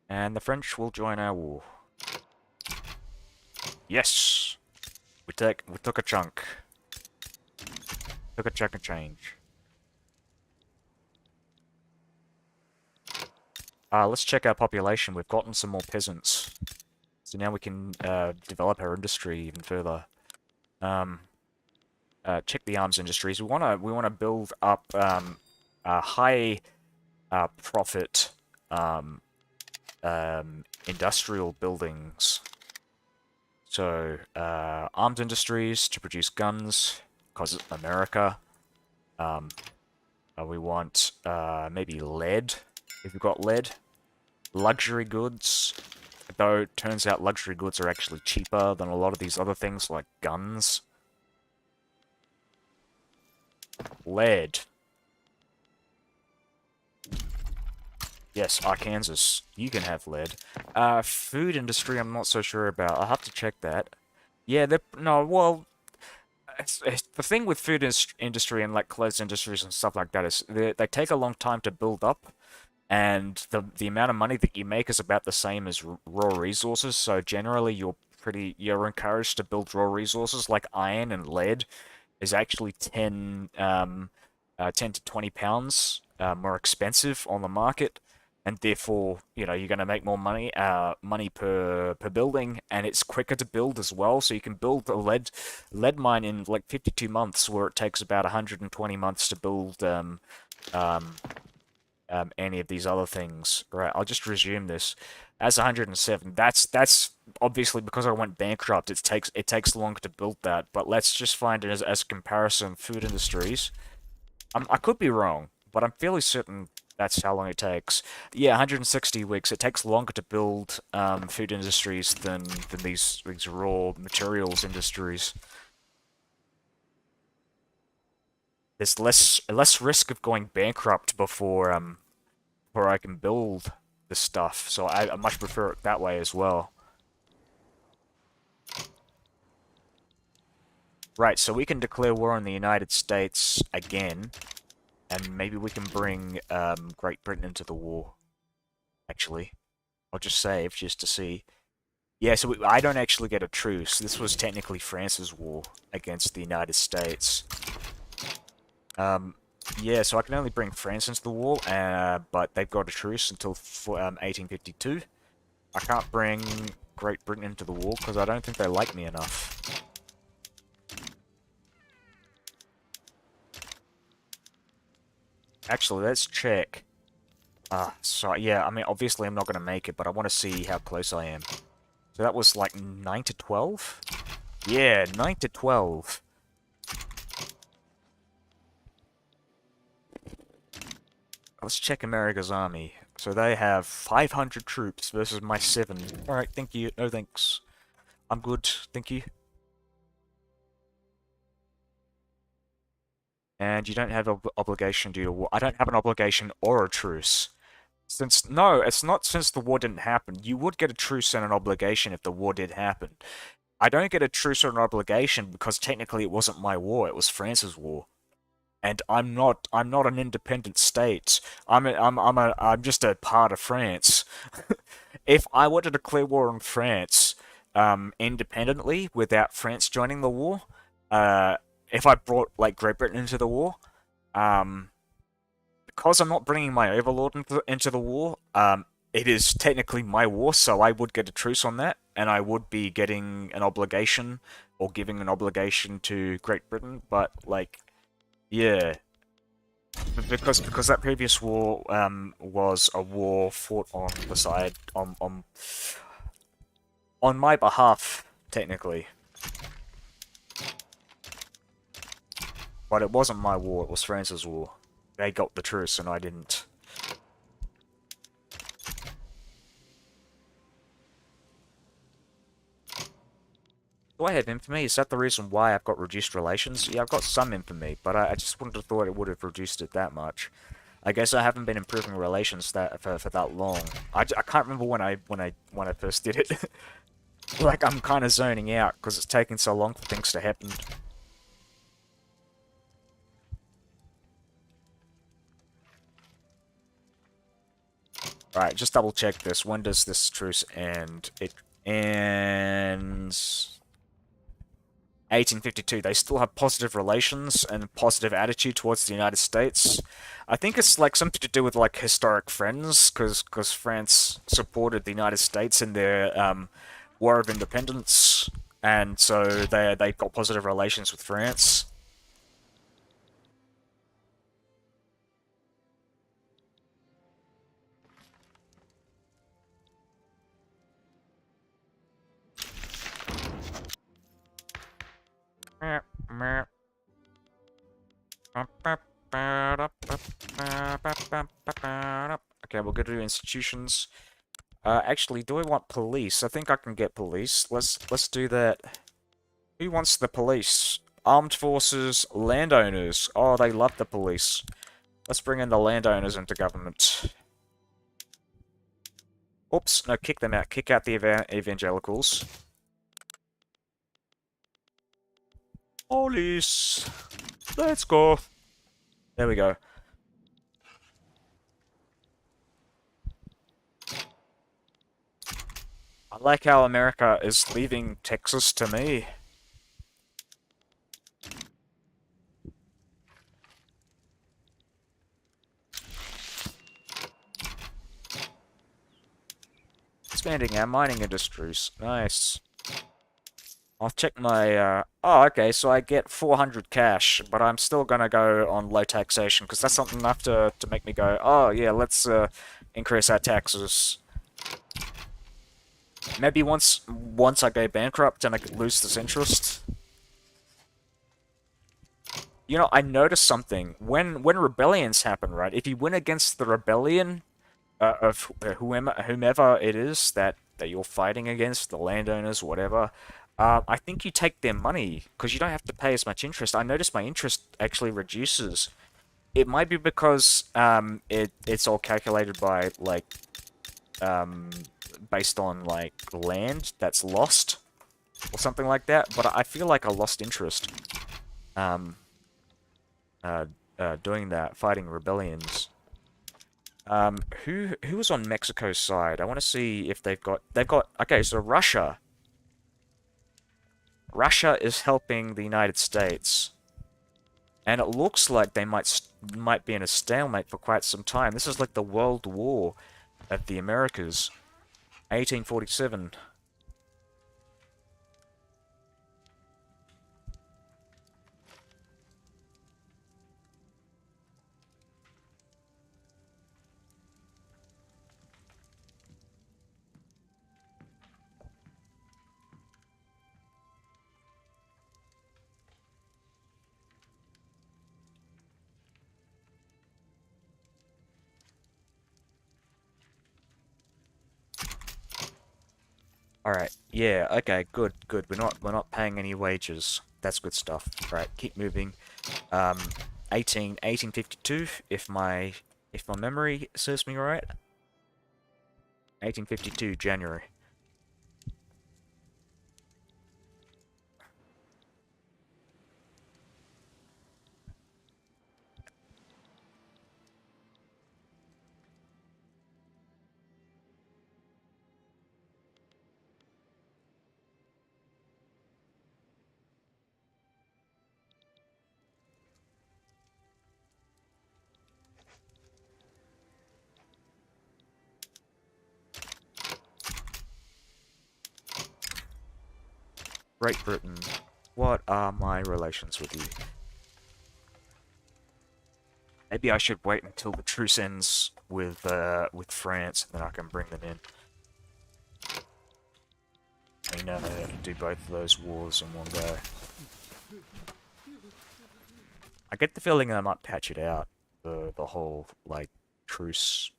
A: And the French will join our war. Yes! We took a chunk. Took a chunk of change. Let's check our population. We've gotten some more peasants. So now we can develop our industry even further. Check the arms industries. We wanna build up a high profit industrial buildings. So, armed industries to produce guns, because it's America. We want maybe lead, if you've got lead. Luxury goods, though it turns out luxury goods are actually cheaper than a lot of these other things like guns. Lead. Yes, Arkansas, you can have lead. Food industry, I'm not so sure about. I'll have to check that. Yeah, no, well, it's the thing with food industry and like clothes industries and stuff like that is they take a long time to build up, and the amount of money that you make is about the same as raw resources. So generally, you're encouraged to build raw resources like iron and lead is actually 10 to 20 pounds more expensive on the market, and therefore, you know, you're going to make more money per building, and it's quicker to build as well. So you can build a lead mine in like 52 months, where it takes about 120 months to build any of these other things. Right, I'll just resume this. As 107, that's obviously because I went bankrupt. It takes longer to build that, but let's just find it as a comparison. Food industries. I could be wrong, but I'm fairly certain that's how long it takes. Yeah, 160 weeks. It takes longer to build food industries than these raw materials industries. There's less risk of going bankrupt before I can build the stuff, so I much prefer it that way as well. Right, so we can declare war on the United States again, and maybe we can bring Great Britain into the war, actually. I'll just save, just to see. Yeah, so I don't actually get a truce. This was technically France's war against the United States. Um, yeah, so I can only bring France into the war, but they've got a truce until 1852. I can't bring Great Britain into the war because I don't think they like me enough. Actually, let's check. So yeah, I mean, obviously I'm not going to make it, but I want to see how close I am. So that was like 9 to 12? Yeah, 9 to 12. Let's check America's army. So they have 500 troops versus my 7. Alright, thank you. No thanks. I'm good, thank you. And you don't have an obligation due to war. I don't have an obligation or a truce. No, it's not since the war didn't happen. You would get a truce and an obligation if the war did happen. I don't get a truce or an obligation because technically it wasn't my war, it was France's war. And I'm not an independent state. I'm just a part of France. If I were to declare war on France, independently without France joining the war, uh, if I brought like Great Britain into the war, um, because I'm not bringing my overlord into the war, it is technically my war, so I would get a truce on that, and I would be getting an obligation or giving an obligation to Great Britain. But like, yeah, because that previous war was a war fought on the side on my behalf, technically. But it wasn't my war, it was France's war. They got the truce and I didn't. Do I have infamy? Is that the reason why I've got reduced relations? Yeah, I've got some infamy, but I just wouldn't have thought it would have reduced it that much. I guess I haven't been improving relations for that long. I can't remember when I first did it. Like, I'm kind of zoning out because it's taking so long for things to happen. Right, just double check this. When does this truce end? It ends 1852. They still have positive relations and positive attitude towards the United States. I think it's like something to do with like historic friends, because France supported the United States in their War of Independence, and so they've got positive relations with France. Okay, we'll go to institutions. Actually, do I want police? I think I can get police. Let's do that. Who wants the police? Armed forces, landowners. Oh, they love the police. Let's bring in the landowners into government. Oops, no, kick them out. Kick out the evangelicals. Police! Let's go. There we go. I like how America is leaving Texas to me. Expanding our mining industries. Nice. I'll check my, oh, okay, so I get 400 cash, but I'm still gonna go on low taxation, because that's not enough to make me go, oh, yeah, let's, increase our taxes. Maybe once I go bankrupt and I lose this interest. You know, I noticed something. When rebellions happen, right, if you win against the rebellion, of whomever it is that you're fighting against, the landowners, whatever, I think you take their money because you don't have to pay as much interest. I noticed my interest actually reduces. It might be because it's all calculated by like based on like land that's lost or something like that. But I feel like I lost interest um, doing that, fighting rebellions. Who was on Mexico's side? I want to see if they've got okay, so Russia. Russia is helping the United States. And it looks like they might be in a stalemate for quite some time. This is like the World War of the Americas. 1847. Alright, yeah, okay, good, good. We're not paying any wages. That's good stuff. Right, keep moving. Um 1852, if my memory serves me right. 1852, January. Great Britain. What are my relations with you? Maybe I should wait until the truce ends with France, and then I can bring them in. I know how to do both of those wars in one go. I get the feeling I might patch it out, the whole, like, truce,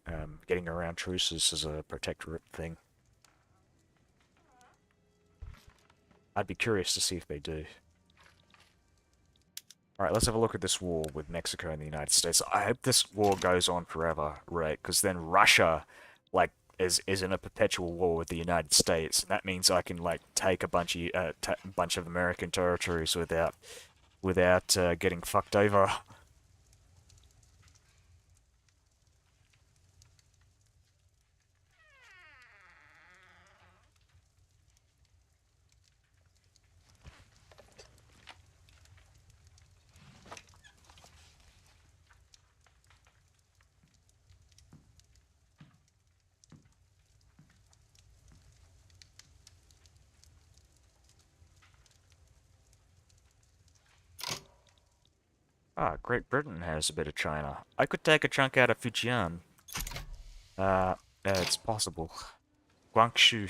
A: getting around truces as a protectorate thing. I'd be curious to see if they do. Alright, let's have a look at this war with Mexico and the United States. I hope this war goes on forever, right? Because then Russia, like, is in a perpetual war with the United States. And that means I can, like, take a bunch of American territories without getting fucked over. Ah, Great Britain has a bit of China. I could take a chunk out of Fujian. It's possible. Guangzhou.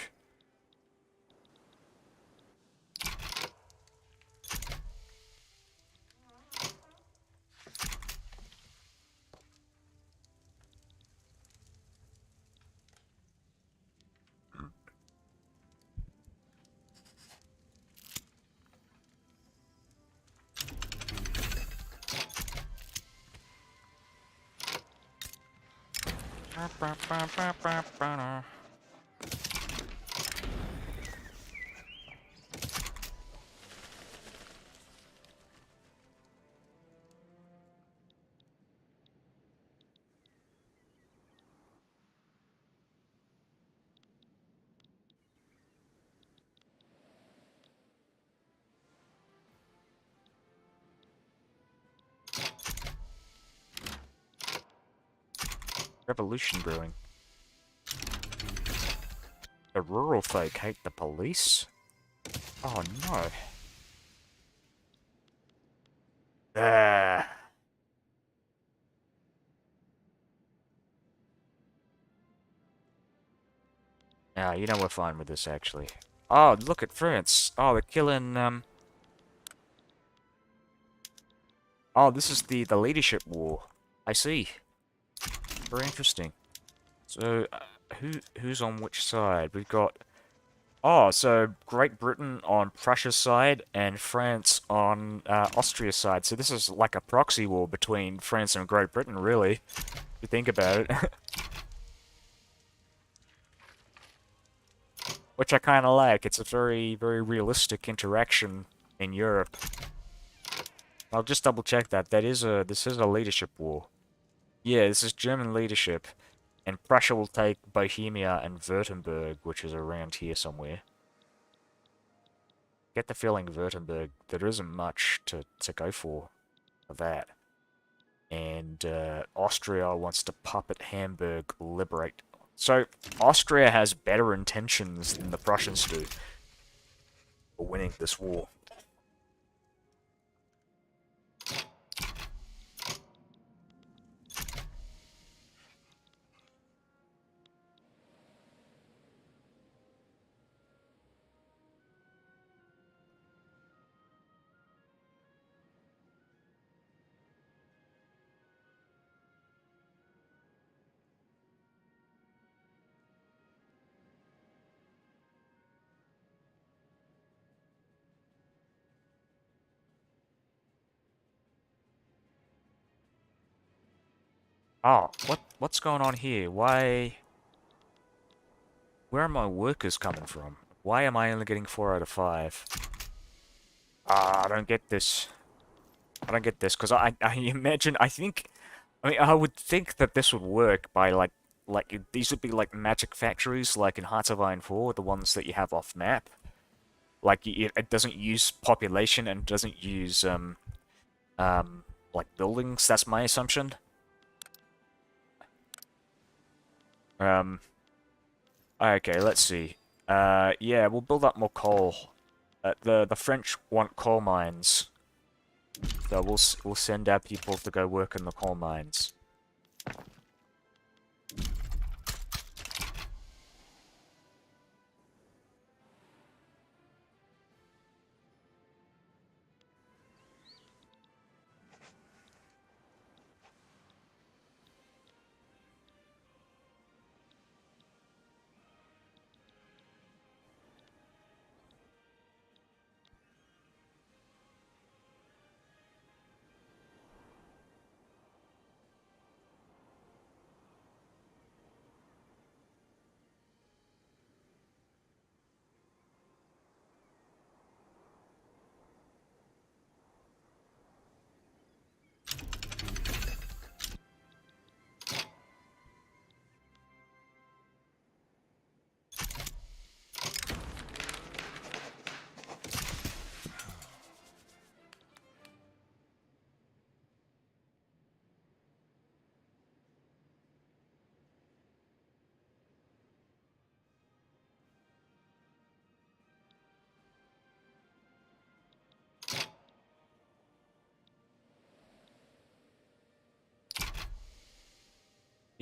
A: Revolution brewing. The rural folk hate the police? Oh no. Ah. Yeah, you know we're fine with this actually. Oh, look at France. Oh, they're killing oh, this is the leadership war. I see. Very interesting. So, who's on which side? We've got oh, so Great Britain on Prussia's side and France on Austria's side. So this is like a proxy war between France and Great Britain, really, if you think about it. Which I kind of like. It's a very, very realistic interaction in Europe. I'll just double check that. This is a leadership war. Yeah, this is German leadership. And Prussia will take Bohemia and Württemberg, which is around here somewhere. Get the feeling Württemberg, there isn't much to go for that. And Austria wants to puppet Hamburg, liberate. So Austria has better intentions than the Prussians do for winning this war. Oh, what's going on here? Why? Where are my workers coming from? Why am I only getting 4 out of 5? Ah, I don't get this. I don't get this, because I imagine, I mean, I would think that this would work by, these would be like magic factories, like in Hearts of Iron 4, the ones that you have off map. Like, it doesn't use population and doesn't use, like buildings, that's my assumption. Okay, let's see. Yeah, we'll build up more coal. The French want coal mines. So we'll send our people to go work in the coal mines.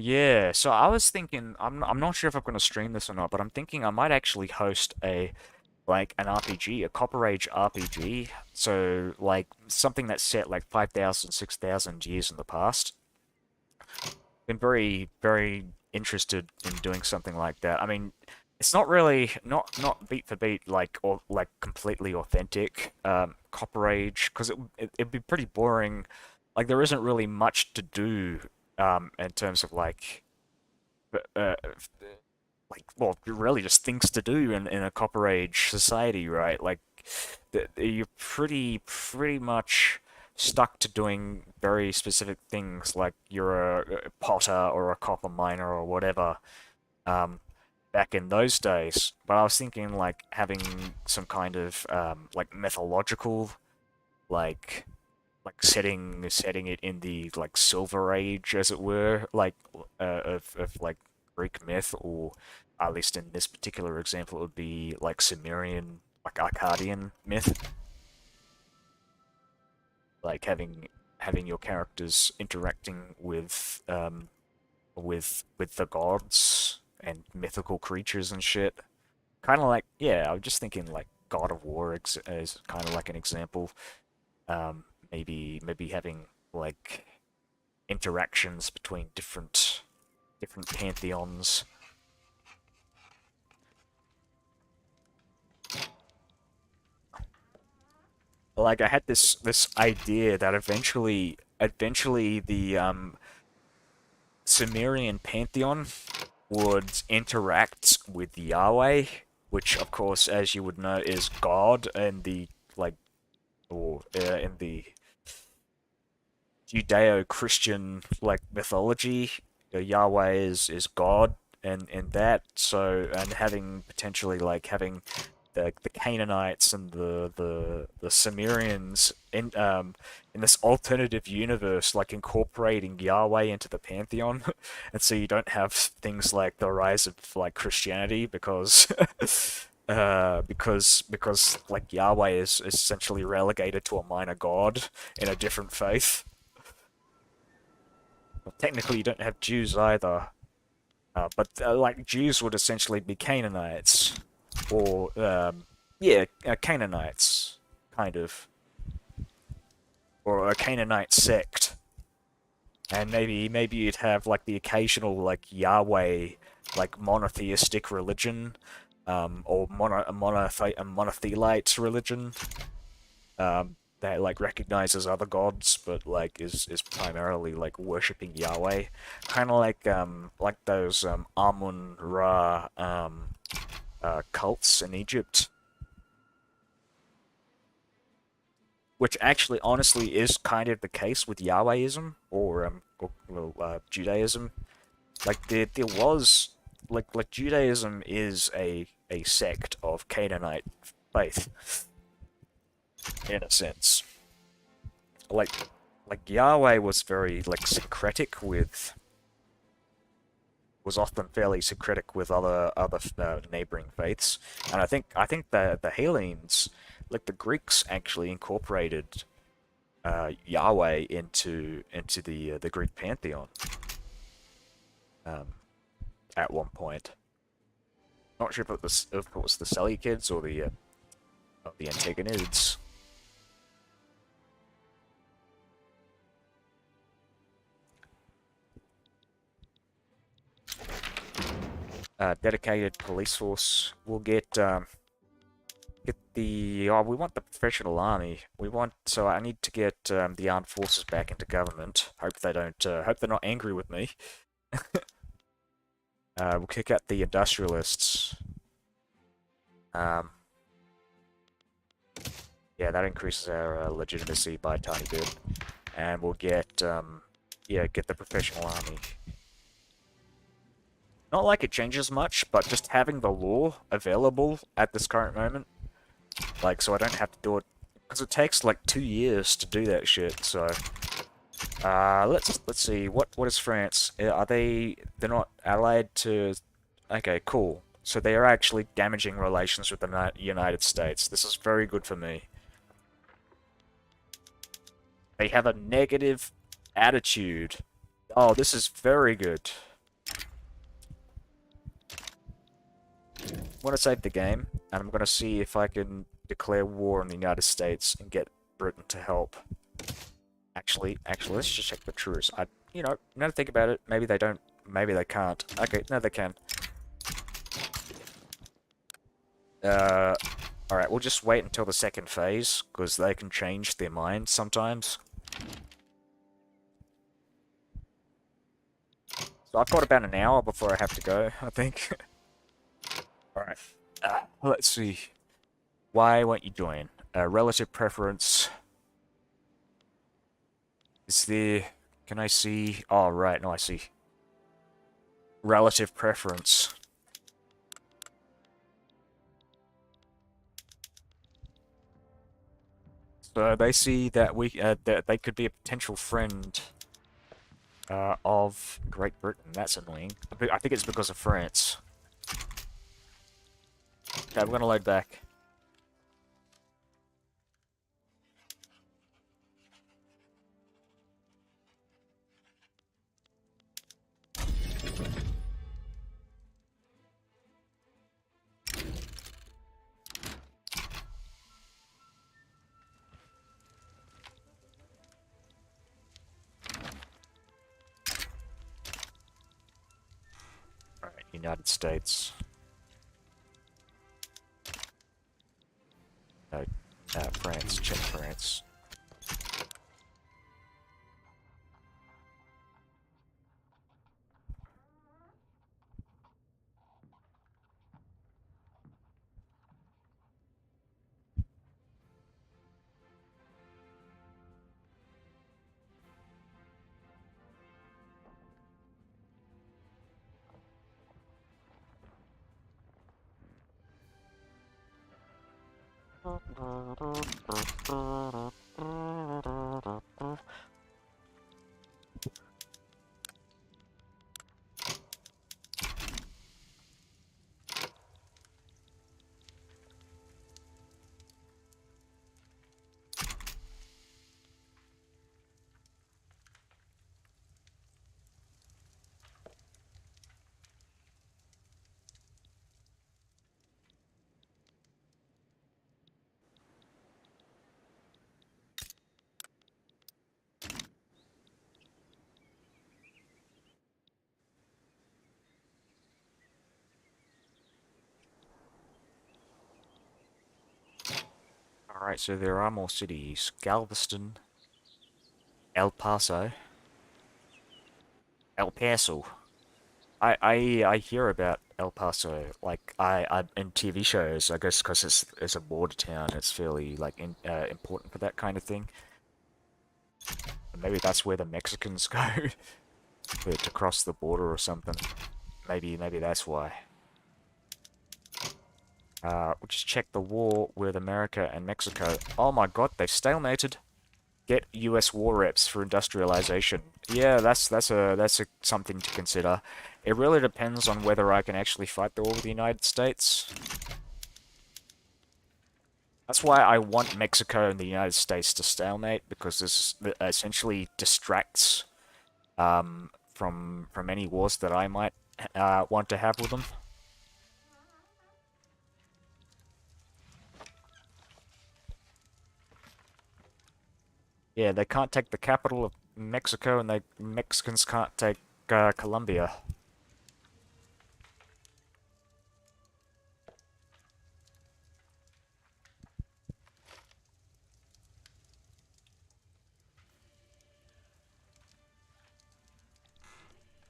A: Yeah, so I was thinking, I'm not sure if I'm going to stream this or not, but I'm thinking I might actually host an RPG, a Copper Age RPG. So, like, something that's set like 5,000, 6,000 years in the past. Been very, very interested in doing something like that. I mean, it's not really, not beat for beat, or like completely authentic, Copper Age, because it'd be pretty boring. Like, there isn't really much to do, in terms of, like, like, well, really just things to do in a Copper Age society, right? Like, you're pretty much stuck to doing very specific things, like you're a potter or a copper miner or whatever, um, back in those days. But I was thinking, like, having some kind of, like, mythological, like, setting it in the like Silver Age, as it were, like of like Greek myth, or at least in this particular example, it would be like Sumerian, like Akkadian myth, like having your characters interacting with the gods and mythical creatures and shit. Kind of like, yeah, I was just thinking like God of War is kind of like an example. Um, maybe having like interactions between different pantheons. Like I had this idea that eventually the Sumerian pantheon would interact with Yahweh, which of course, as you would know, is God in the like or in the Judeo-Christian like mythology. Yahweh is God and that. So and having potentially like having the Canaanites and the Sumerians in this alternative universe, like incorporating Yahweh into the pantheon, and so you don't have things like the rise of like Christianity because because like Yahweh is essentially relegated to a minor god in a different faith. Well, technically, you don't have Jews either, but like Jews would essentially be Canaanites, or yeah, Canaanites, kind of, or a Canaanite sect, and maybe you'd have like the occasional like Yahweh, like monotheistic religion, or a monothelite religion, that like recognizes other gods, but like is primarily like worshipping Yahweh, kind of like those Amun Ra cults in Egypt, which actually honestly is kind of the case with Yahwehism or Judaism. Like there was like Judaism is a sect of Canaanite faith in a sense. Like Yahweh was very like syncretic with was often fairly syncretic with other neighboring faiths, and I think the Hellenes, like the Greeks, actually incorporated Yahweh into the Greek pantheon um, at one point. Not sure if it was the Seleucids or the Antigonids. Dedicated police force. We'll get the we want the professional army. So I need to get the armed forces back into government. Hope they're not angry with me. We'll kick out the industrialists. Um, yeah, that increases our legitimacy by a tiny bit, and we'll get the professional army. Not like it changes much, but just having the law available at this current moment, like, so I don't have to do it, because it takes like 2 years to do that shit. So, let's see, what is France? Are they're not allied to? Okay, cool. So they are actually damaging relations with the United States. This is very good for me. They have a negative attitude. Oh, this is very good. I'm gonna save the game, and I'm gonna see if I can declare war on the United States and get Britain to help. Actually, let's just check the truce. Now to think about it, maybe they don't, maybe they can't. Okay, no, they can. Uh, alright, we'll just wait until the second phase, because they can change their mind sometimes. So I've got about an hour before I have to go, I think. Alright. Let's see. Why won't you join? Relative preference. Is there... Can I see... Oh, right. No, I see. Relative preference. So they see that that they could be a potential friend of Great Britain. That's annoying. I think it's because of France. Okay, we're gonna load back. Alright, United States. No, France. Check France. Alright, so there are more cities. Galveston, El Paso, El Paso. I hear about El Paso, like I in TV shows, I guess because it's a border town, it's fairly like important for that kind of thing. Maybe that's where the Mexicans go to cross the border or something. Maybe that's why. We'll just check the war with America and Mexico. Oh my god, they've stalemated. Get US war reps for industrialization. Yeah, that's something to consider. It really depends on whether I can actually fight the war with the United States. That's why I want Mexico and the United States to stalemate, because this essentially distracts from any wars that I might want to have with them. Yeah, they can't take the capital of Mexico, and the Mexicans can't take Colombia.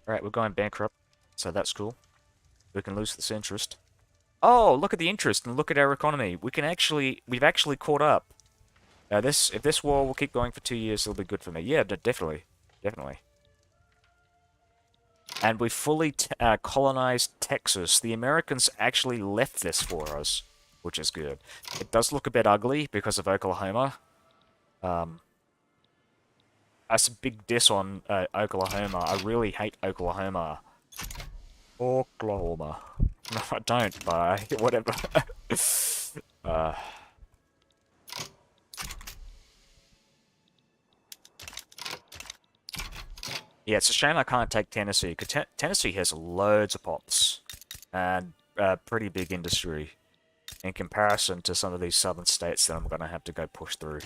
A: Alright, we're going bankrupt, so that's cool. We can lose this interest. Oh, look at the interest and look at our economy. We've actually caught up. If this war will keep going for 2 years, it'll be good for me. Yeah, definitely. Definitely. And we fully colonized Texas. The Americans actually left this for us, which is good. It does look a bit ugly because of Oklahoma. That's a big diss on Oklahoma. I really hate Oklahoma. Oklahoma. No, I don't, but whatever. Yeah, it's a shame I can't take Tennessee, because Tennessee has loads of pops and pretty big industry in comparison to some of these southern states that I'm going to have to go push through.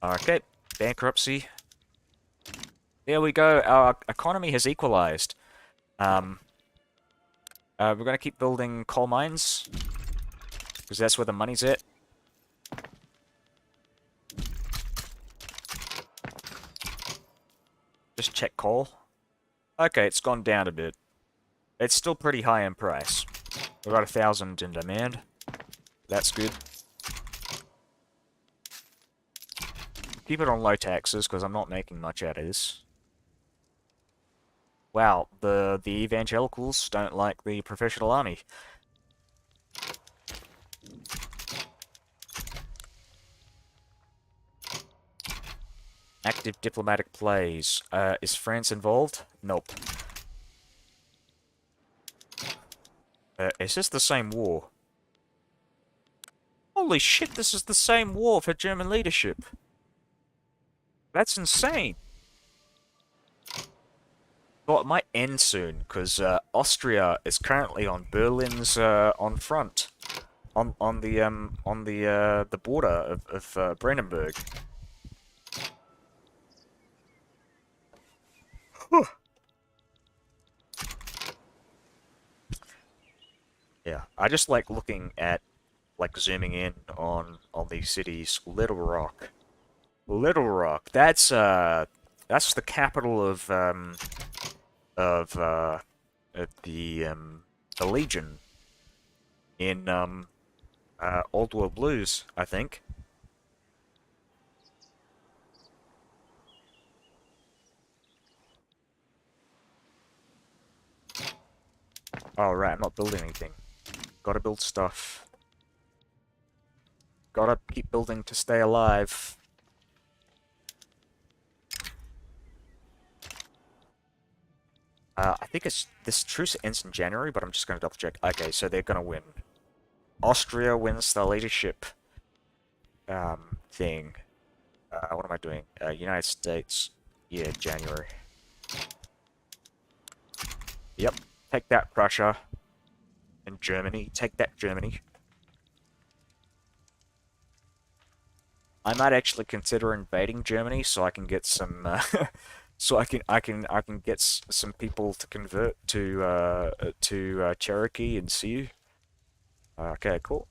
A: Okay, bankruptcy. There we go, our economy has equalized. We're going to keep building coal mines, because that's where the money's at. Just check coal. Okay, it's gone down a bit. It's still pretty high in price. We've got 1,000 in demand. That's good. Keep it on low taxes, because I'm not making much out of this. Wow, the evangelicals don't like the professional army. Active diplomatic plays. Is France involved? Nope. Is this the same war? Holy shit, this is the same war for German leadership. That's insane. Well, it might end soon, because Austria is currently on Berlin's on front. On the border of Brandenburg. Yeah, I just like looking at, like zooming in on these cities. Little Rock, that's the capital of the Legion in Old World Blues, I think. Oh right, I'm not building anything. Gotta build stuff. Gotta keep building to stay alive. I think this truce ends in January, but I'm just gonna double check. Okay, so they're gonna win. Austria wins the leadership thing. What am I doing? United States. Yeah, January. Yep. Take that, Prussia. And Germany. Take that, Germany. I might actually consider invading Germany so I can get some so I can get some people to convert to Cherokee and Sioux. Okay, cool.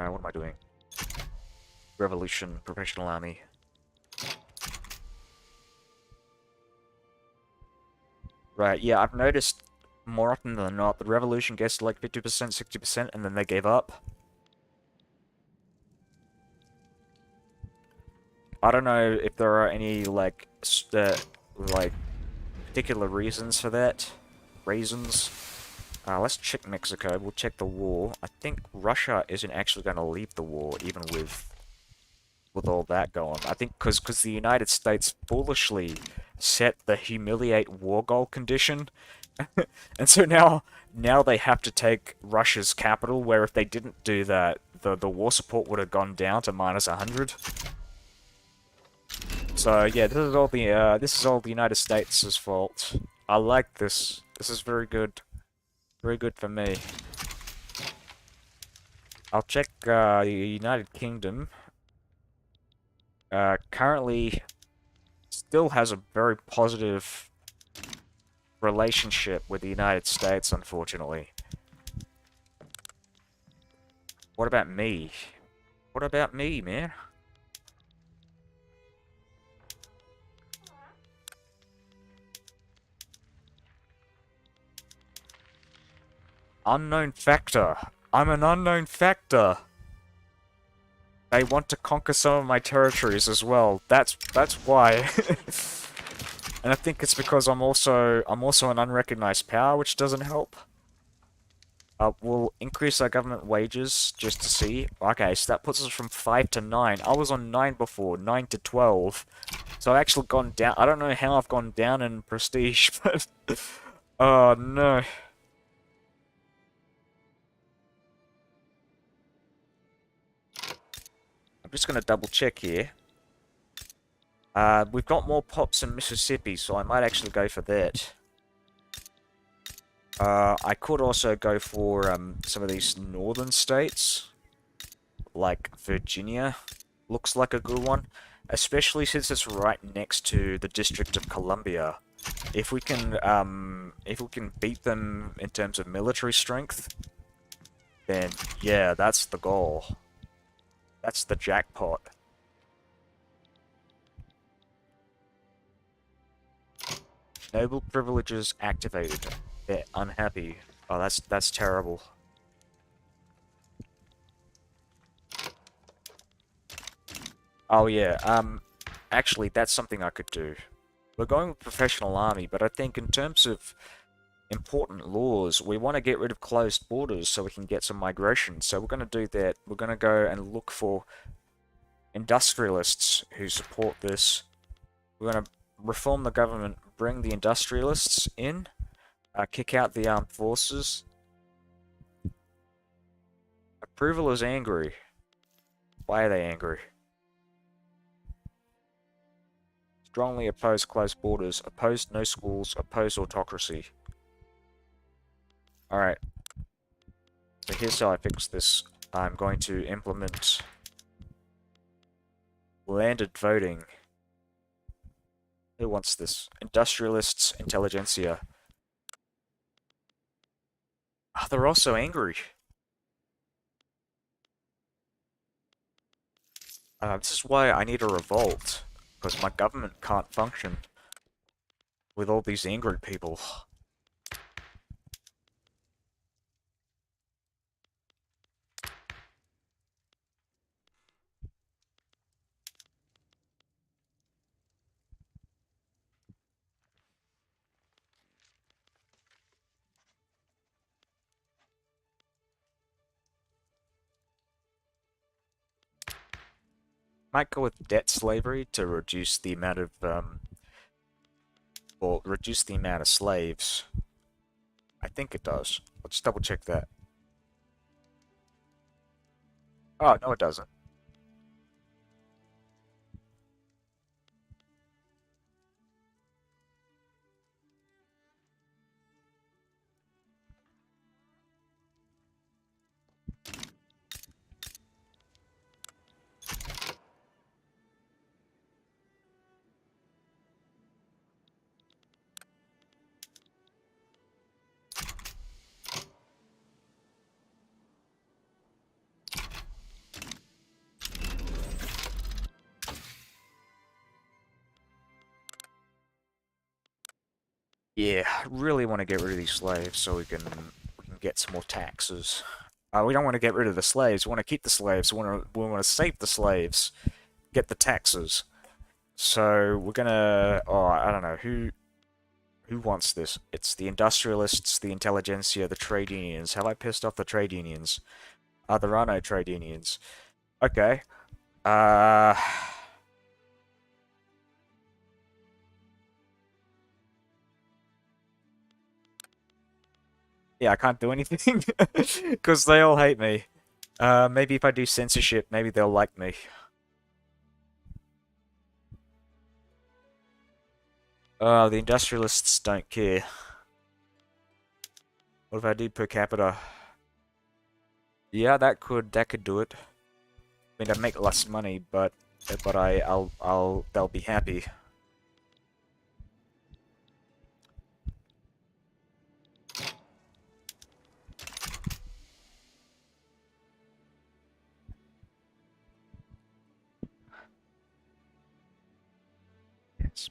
A: What am I doing? Revolution, professional army. Right, yeah, I've noticed more often than not the revolution gets to like 50%, 60%, and then they gave up. I don't know if there are any like particular reasons for that. Reasons. Let's check Mexico. We'll check the war. I think Russia isn't actually going to leave the war, even with all that going. I think because the United States foolishly set the humiliate war goal condition, and so now they have to take Russia's capital. Where if they didn't do that, the war support would have gone down to minus 100. So yeah, this is all the United States' fault. I like this. This is very good. Very good for me. I'll check the United Kingdom. Currently still has a very positive relationship with the United States, unfortunately. What about me? What about me, man? Unknown factor. I'm an unknown factor. They want to conquer some of my territories as well. That's why. And I think it's because I'm also an unrecognized power, which doesn't help. We'll increase our government wages just to see. Okay, so that puts us from 5 to 9. I was on 9 before, 9 to 12. So I've actually gone down. I don't know how I've gone down in prestige, but oh no. I'm just gonna double check here. We've got more pops in Mississippi, so I might actually go for that. I could also go for some of these northern states, like Virginia. Looks like a good one, especially since it's right next to the District of Columbia. If we can beat them in terms of military strength, then yeah, that's the goal. That's the jackpot. Noble privileges activated. They're unhappy. Oh, that's terrible. Oh yeah, actually that's something I could do. We're going with professional army, but I think in terms of important laws, we want to get rid of closed borders so we can get some migration. So we're going to do that. We're going to go and look for industrialists who support this. We're going to reform the government, bring the industrialists in, kick out the armed forces. Approval is angry. Why are they angry? Strongly oppose closed borders, oppose no schools, oppose autocracy. Alright. So here's how I fix this. I'm going to implement landed voting. Who wants this? Industrialists, intelligentsia. Oh, they're also angry. This is why I need a revolt, because my government can't function with all these angry people. Might go with debt slavery to reduce the amount of, or reduce the amount of slaves. I think it does. Let's double check that. Oh, no it doesn't. Yeah, I really want to get rid of these slaves so we can get some more taxes. We don't want to get rid of the slaves. We want to keep the slaves. We want to save the slaves. Get the taxes. So we're gonna. Oh, I don't know who wants this. It's the industrialists, the intelligentsia, the trade unions. Have I pissed off the trade unions? There are no trade unions. Okay. Uh. Yeah, I can't do anything because they all hate me. Maybe if I do censorship, maybe they'll like me. The industrialists don't care. What if I do per capita? Yeah, that could do it. I mean, I'd make less money, but they'll be happy. Yes.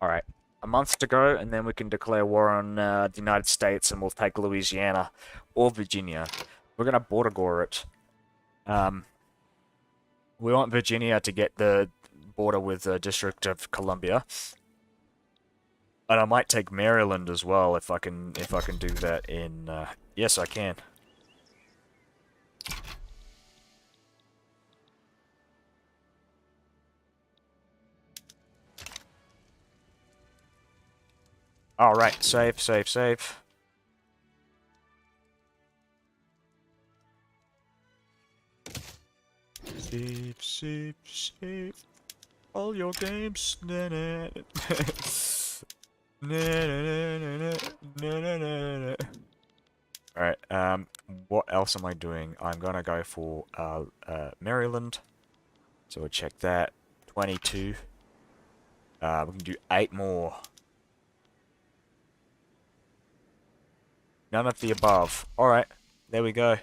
A: All right. A month to go, and then we can declare war on the United States, and we'll take Louisiana or Virginia. We're gonna border gore it. Um, we want Virginia to get the border with the District of Columbia. And I might take Maryland as well if I can do that in yes, I can. Alright, save, save, save. Save, save, save. All your games. Na na na na na. Alright, what else am I doing? I'm gonna go for Maryland. So we'll check that. 22. We can do 8 more. None of the above. Alright, there we go.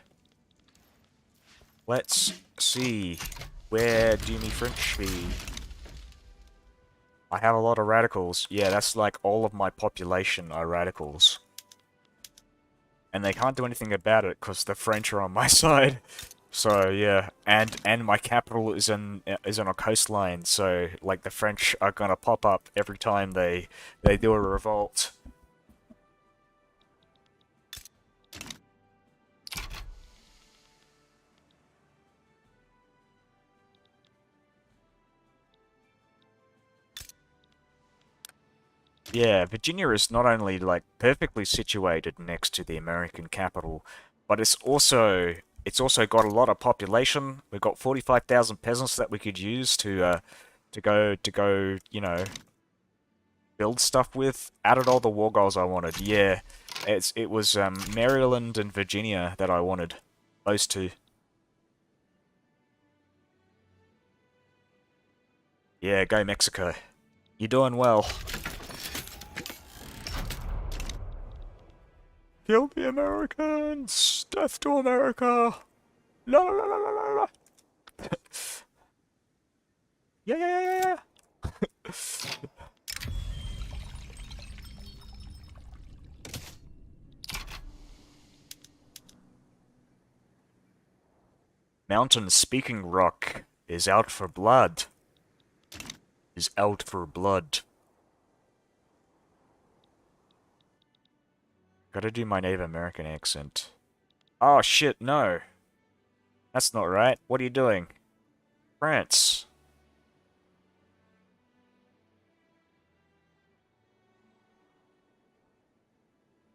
A: Let's see. Where do me French be? I have a lot of radicals. Yeah, that's like all of my population are radicals. And they can't do anything about it because the French are on my side. So yeah, and my capital is on a coastline. So like the French are gonna pop up every time they do a revolt. Yeah, Virginia is not only like perfectly situated next to the American capital, but it's also got a lot of population. We've got 45,000 peasants that we could use to go, you know, build stuff with. Added all the war goals I wanted. Yeah, it was Maryland and Virginia that I wanted. Those two. Yeah, go Mexico. You're doing well. Kill the Americans! Death to America! La la la la la la la! Yeah, yeah, yeah, yeah! Mountain Speaking Rock is out for blood. Is out for blood. Gotta do my Native American accent. Oh shit, no. That's not right. What are you doing? France.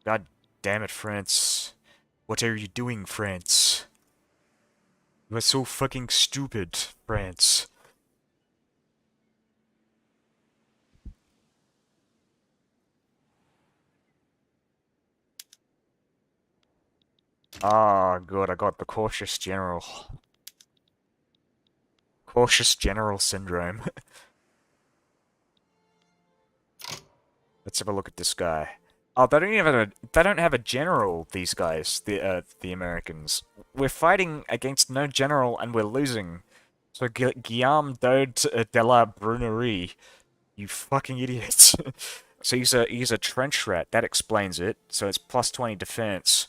A: God damn it, France. What are you doing, France? You are so fucking stupid, France. Ah, good, I got the cautious general. Cautious general syndrome. Let's have a look at this guy. Oh, they don't have a general, these guys, the Americans. We're fighting against no general and we're losing. So Guillaume de la Brunerie, you fucking idiots. So he's a trench rat, that explains it. So it's plus 20 defense.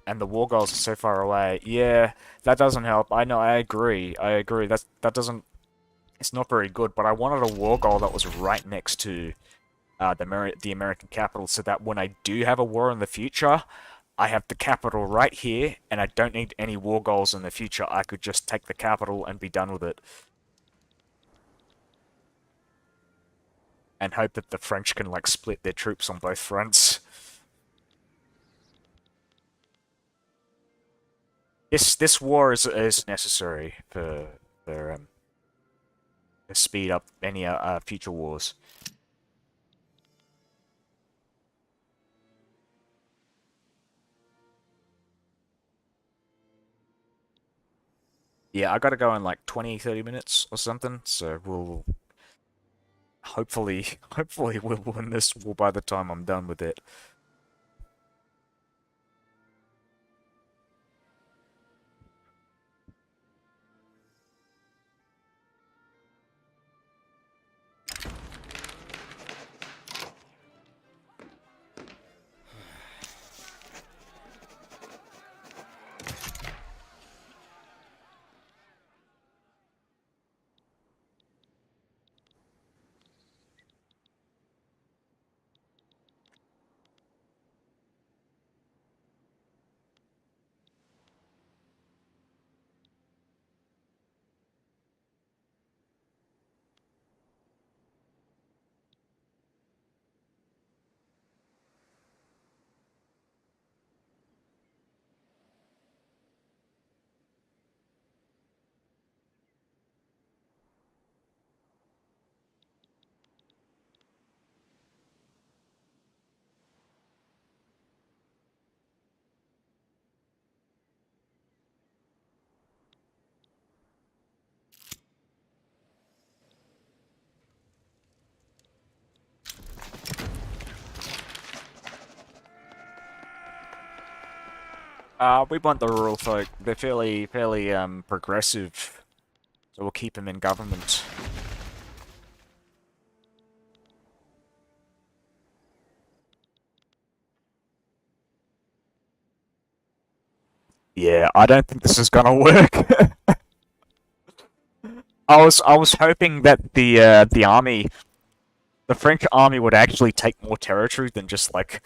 A: And the war goals are so far away. Yeah, that doesn't help. I know, I agree. That doesn't... It's not very good, but I wanted a war goal that was right next to the American capital, so that when I do have a war in the future, I have the capital right here, and I don't need any war goals in the future. I could just take the capital and be done with it. And hope that the French can, like, split their troops on both fronts. This war is necessary to speed up any future wars. Yeah, I gotta go in like 20, 30 minutes or something, so we'll... hopefully we'll win this war by the time I'm done with it. We want the rural folk. They're fairly progressive, so we'll keep them in government. Yeah, I don't think this is gonna work. I was hoping that the army, the French army, would actually take more territory than just like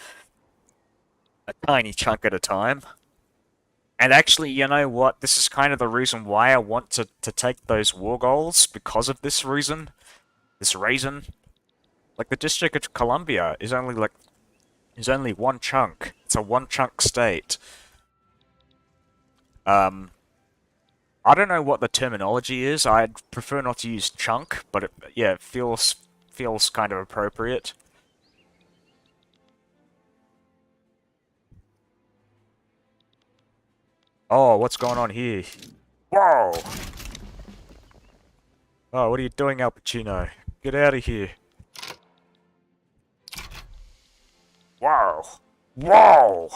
A: a tiny chunk at a time. And actually, you know what? This is kind of the reason why I want to take those war goals, because of this reason. This reason. Like, the District of Columbia is only one chunk. It's a one chunk state. Um, I don't know what the terminology is. I'd prefer not to use chunk, but yeah, it feels kind of appropriate. Oh, what's going on here? Whoa! Oh, what are you doing, Al Pacino? Get out of here. Whoa! Whoa!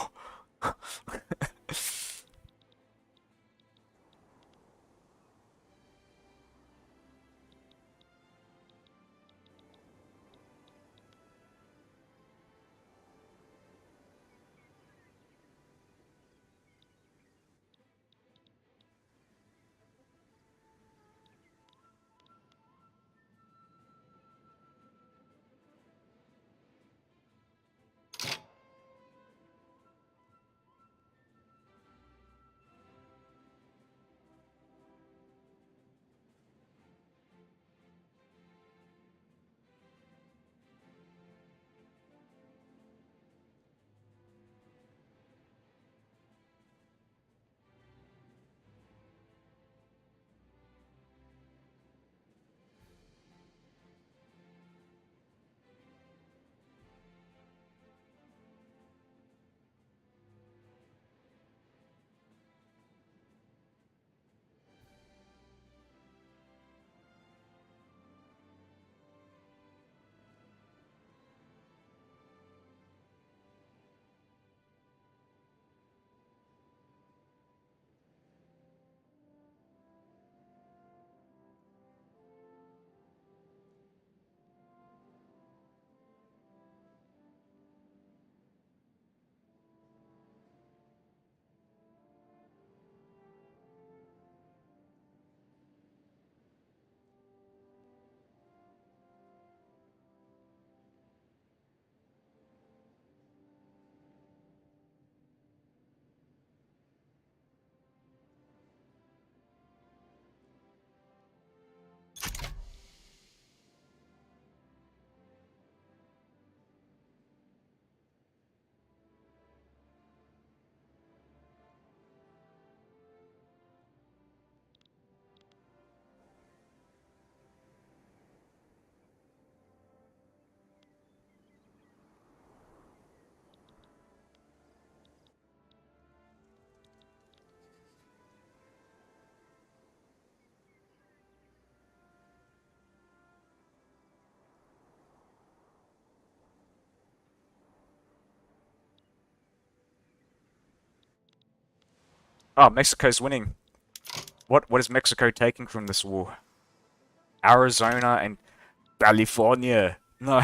A: Oh, Mexico's winning. What is Mexico taking from this war? Arizona and California. No,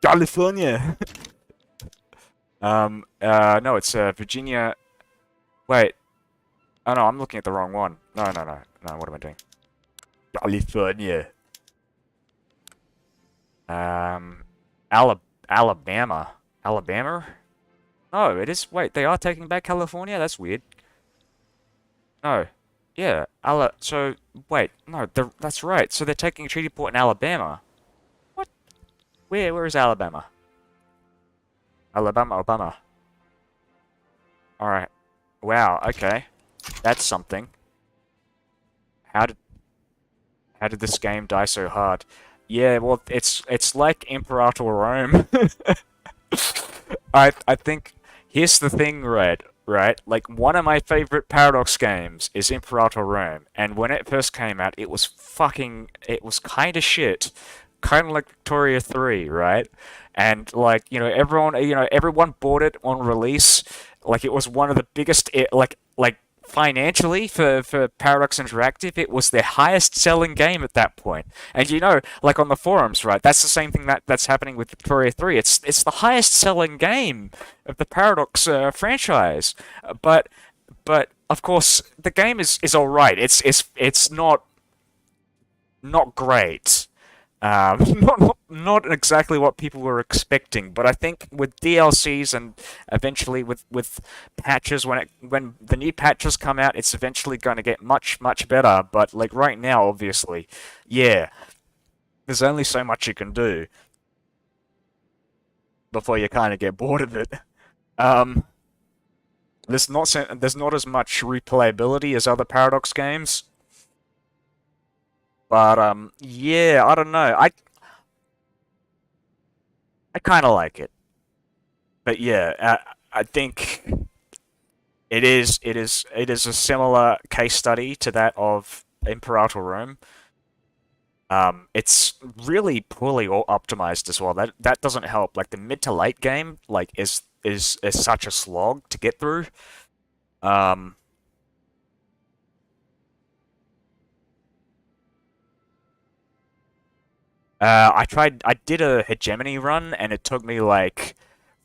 A: California. No, it's Virginia. Wait. Oh no, I'm looking at the wrong one. No, no, no, no. What am I doing? California. Um, Alabama. Alabama? No, it is. Wait, they are taking back California. That's weird. No. Yeah, so, wait, no, that's right. So they're taking a treaty port in Alabama. What? Where is Alabama? Alabama, Obama. Alright. Wow, okay. That's something. How did how did this game die so hard? Yeah, well, it's like Imperator Rome. I think here's the thing, right? Like, one of my favorite Paradox games is Imperator Rome, and when it first came out, it was kind of shit, kind of like Victoria 3, right? And like, everyone bought it on release. Like it was one of the biggest, like financially for Paradox Interactive, it was their highest selling game at that point. And you know, like on the forums, right? That's the same thing that's happening with Victoria 3. It's the highest selling game of the Paradox franchise. But but of course the game is all right. It's not great. Not exactly what people were expecting, but I think with DLCs and eventually with patches, when the new patches come out, it's eventually going to get much better. But like right now, obviously, yeah, there's only so much you can do before you kind of get bored of it. Um, there's not as much replayability as other Paradox games, but yeah, I don't know. I kind of like it. But yeah, I think it is a similar case study to that of Imperator Rome. It's really poorly optimized as well. That doesn't help. Like the mid to late game, like is such a slog to get through. Um, I did a hegemony run, and it took me like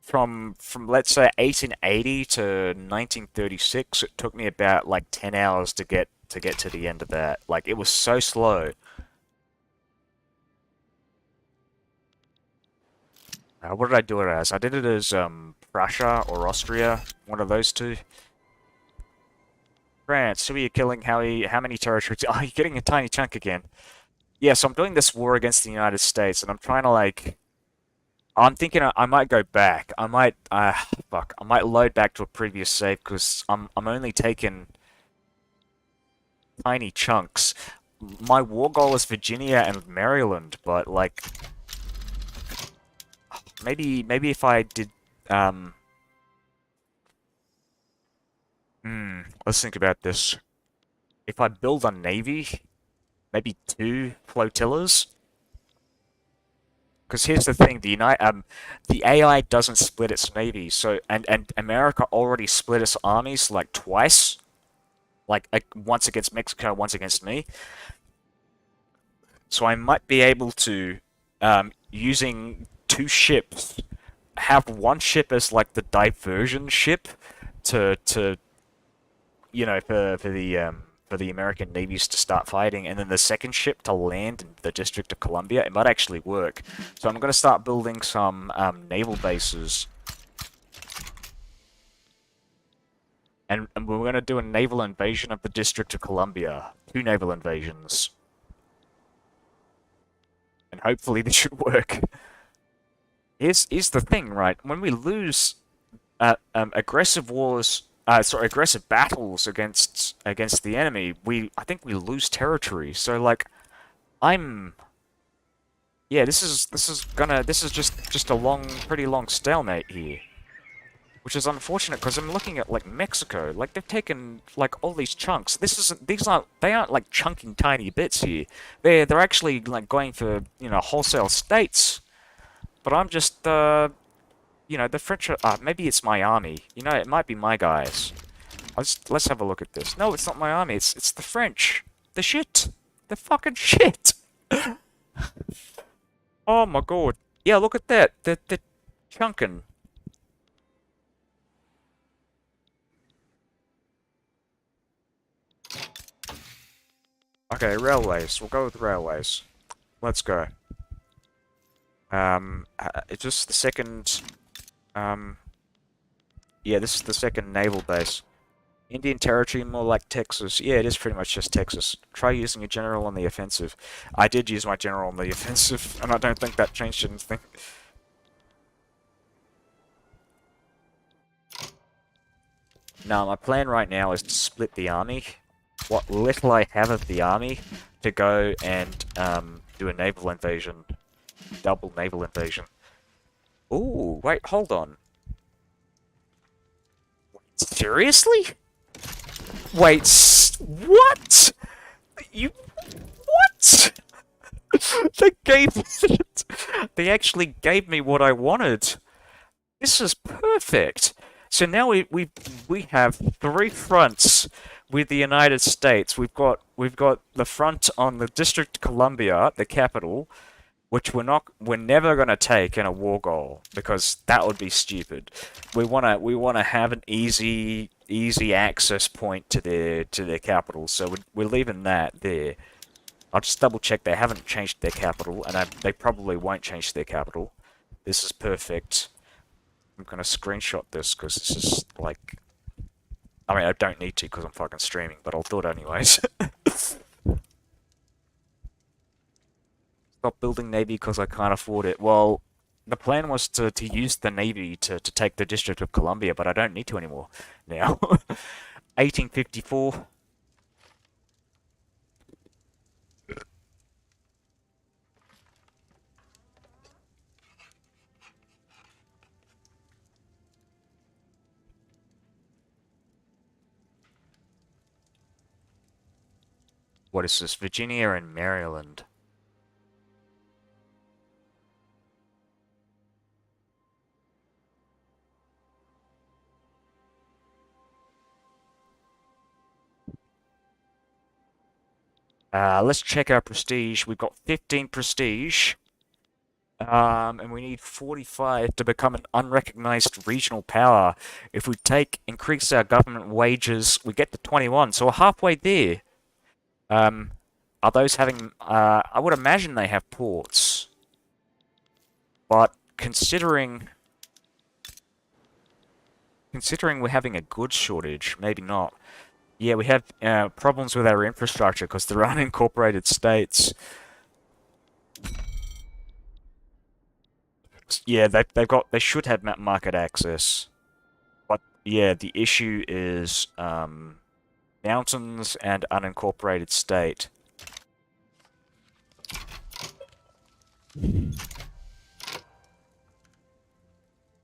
A: from let's say 1880 to 1936. It took me about like 10 hours to get to the end of that. Like it was so slow. What did I do it as? I did it as Prussia or Austria, one of those two. France, who are you killing? How many territories? Oh, you're getting a tiny chunk again. Yeah, so I'm doing this war against the United States, and I'm trying to like. I'm thinking I might go back. I might, fuck. I might load back to a previous save because I'm only taking tiny chunks. My war goal is Virginia and Maryland, but like maybe if I did um let's think about this. If I build a navy, maybe two flotillas. Because here's the thing, the AI doesn't split its navy, so and America already split its armies like twice, like once against Mexico, once against me. So I might be able to, using two ships, have one ship as like the diversion ship to for the American navies to start fighting, and then the second ship to land in the District of Columbia. It might actually work. So I'm going to start building some naval bases, and we're going to do a naval invasion of the District of Columbia. Two naval invasions, and hopefully this should work. Here's the thing, right? When we lose aggressive wars, aggressive battles against the enemy, I think we lose territory. So like, I'm yeah, this is just a pretty long stalemate here, which is unfortunate because I'm looking at like Mexico, like they've taken like all these chunks. They aren't like chunking tiny bits here. They're actually like going for wholesale states. But I'm just the French are, maybe it's my army. It might be my guys. Let's have a look at this. No, it's not my army. It's the French. The shit. The fucking shit. Oh my god. Yeah, look at that. The chunking. Okay, railways. We'll go with railways. Let's go. It's just the second. Yeah, this is the second naval base. Indian Territory, more like Texas. Yeah, it is pretty much just Texas. Try using your general on the offensive. I did use my general on the offensive, and I don't think that changed anything. Now, my plan right now is to split the army. What little I have of the army to go and do a naval invasion. Double naval invasion. Ooh, wait, hold on. Seriously? Wait, what? What? They gave it. They actually gave me what I wanted. This is perfect. So now we have three fronts with the United States. We've got the front on the District of Columbia, the capital, which we're never gonna take in a war goal because that would be stupid. We wanna have an easy access point to their capital, so we're leaving that there. I'll just double check they haven't changed their capital, and they probably won't change their capital. This is perfect. I'm gonna screenshot this because this is like, I mean, I don't need to because I'm fucking streaming, but I'll do it anyways. Stop building Navy because I can't afford it. Well, the plan was to use the Navy to take the District of Columbia, but I don't need to anymore now. 1854. What is this? Virginia and Maryland. Let's check our prestige. We've got 15 prestige. And we need 45 to become an unrecognized regional power. If we increase our government wages, we get to 21, so we're halfway there. Are those having, I would imagine they have ports. But considering we're having a goods shortage, maybe not. Yeah, we have problems with our infrastructure because they're unincorporated states. Yeah, they should have market access. But yeah, the issue is mountains and unincorporated state.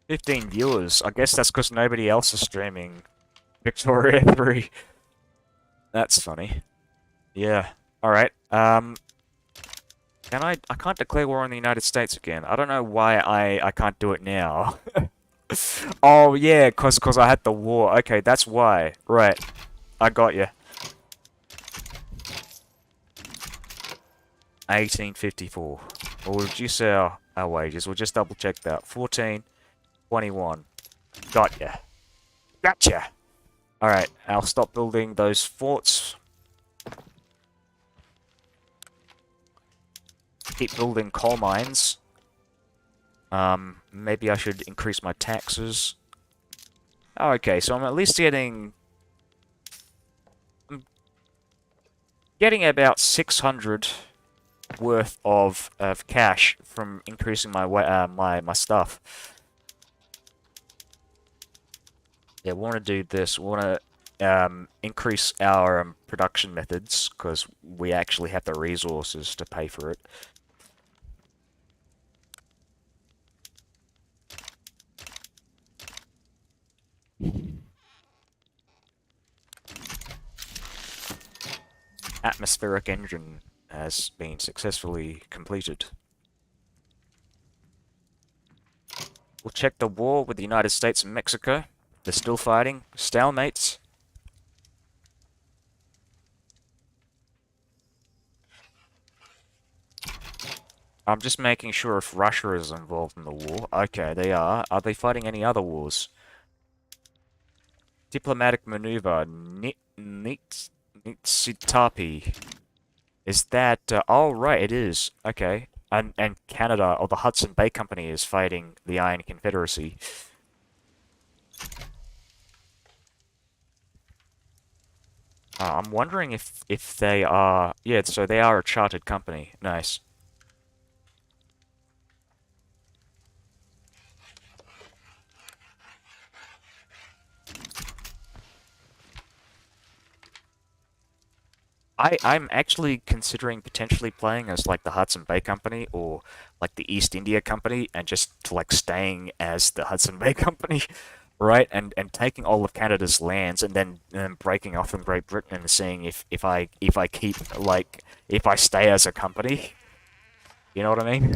A: 15 viewers. I guess that's because nobody else is streaming Victoria 3. That's funny. Yeah. Alright. I can't declare war on the United States again. I don't know why I can't do it now. Oh, yeah, cause I had the war. Okay, that's why. Right. I got you. 1854. We'll reduce our wages. We'll just double check that. 14, 21. Got ya. Gotcha. Alright, I'll stop building those forts. Keep building coal mines. Maybe I should increase my taxes. Oh, okay, so I'm at least getting about 600 worth of cash from increasing my my stuff. Yeah, we want to do this. We want to increase our production methods because we actually have the resources to pay for it. Atmospheric engine has been successfully completed. We'll check the war with the United States and Mexico. They're still fighting. Stalemates. I'm just making sure if Russia is involved in the war. Okay, they are. Are they fighting any other wars? Diplomatic maneuver. Nitsitapi. Is that... oh, right, it is. Okay. And Canada, or the Hudson Bay Company, is fighting the Iron Confederacy. I'm wondering if they are... Yeah, so they are a chartered company. Nice. I'm actually considering potentially playing as like the Hudson Bay Company or like the East India Company and just like staying as the Hudson Bay Company, right? And taking all of Canada's lands and then breaking off from Great Britain and seeing if I keep like if I stay as a company. You know what I mean?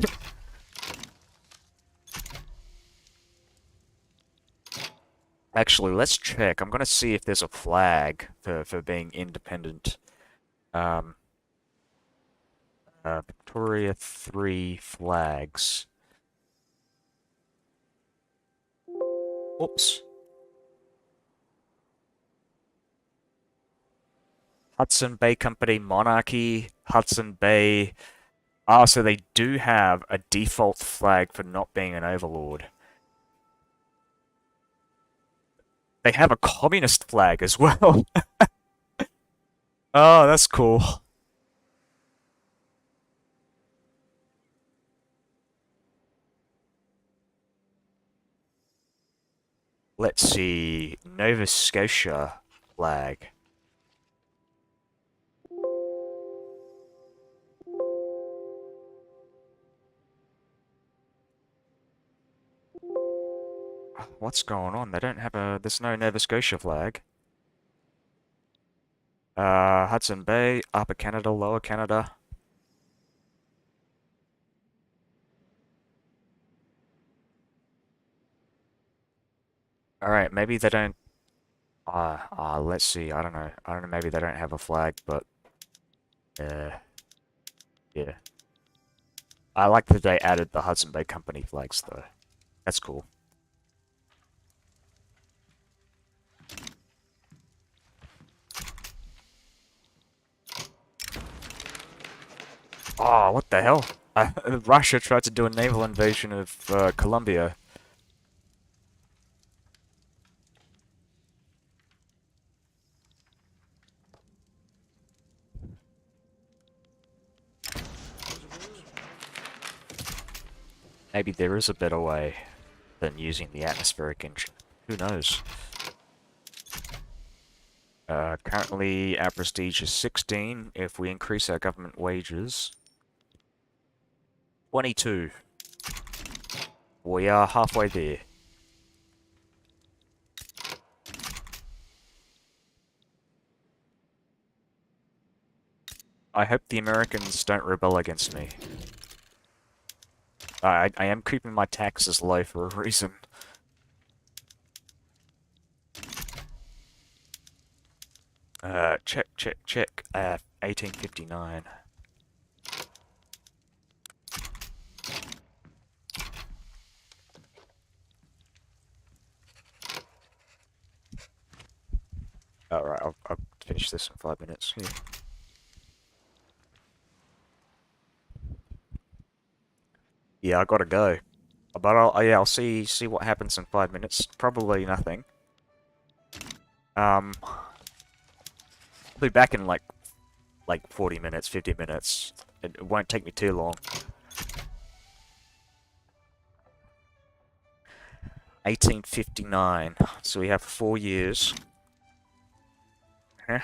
A: Actually, let's check. I'm gonna see if there's a flag for being independent. Um, Victoria 3 flags. Oops. Hudson Bay Company Monarchy, Hudson Bay. Ah, so they do have a default flag for not being an overlord. They have a communist flag as well. Oh, that's cool. Let's see. Nova Scotia flag. What's going on? They don't have a. There's no Nova Scotia flag. Hudson Bay, Upper Canada, Lower Canada. Alright, maybe they don't. Let's see. I don't know. I don't know. Maybe they don't have a flag, but. Uh, yeah. I like that they added the Hudson Bay Company flags, though. That's cool. Oh, what the hell? Russia tried to do a naval invasion of Colombia. Maybe there is a better way than using the atmospheric engine. Who knows? Currently, our prestige is 16. If we increase our government wages, 22. We are halfway there. I hope the Americans don't rebel against me. I am keeping my taxes low for a reason. Check. 1859. Alright, I'll finish this in 5 minutes. Yeah. Yeah, I gotta go. But I'll see what happens in 5 minutes. Probably nothing. I'll be back in like 40 minutes, 50 minutes. It won't take me too long. 1859. So we have 4 years. Huh?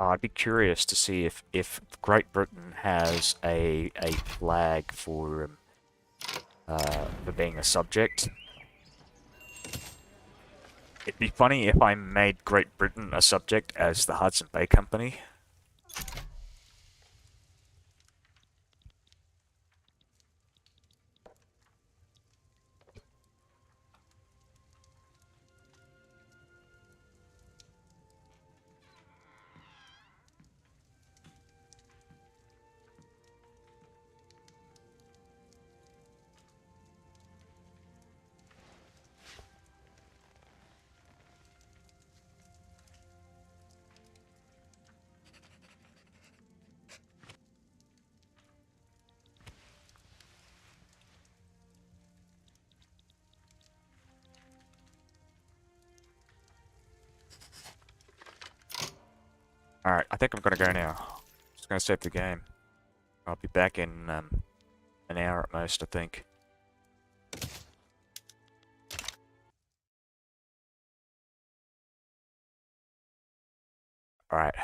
A: I'd be curious to see if Great Britain has a flag for being a subject. It'd be funny if I made Great Britain a subject as the Hudson Bay Company. Alright, I think I'm gonna go now. Just gonna save the game. I'll be back in an hour at most, I think. Alright.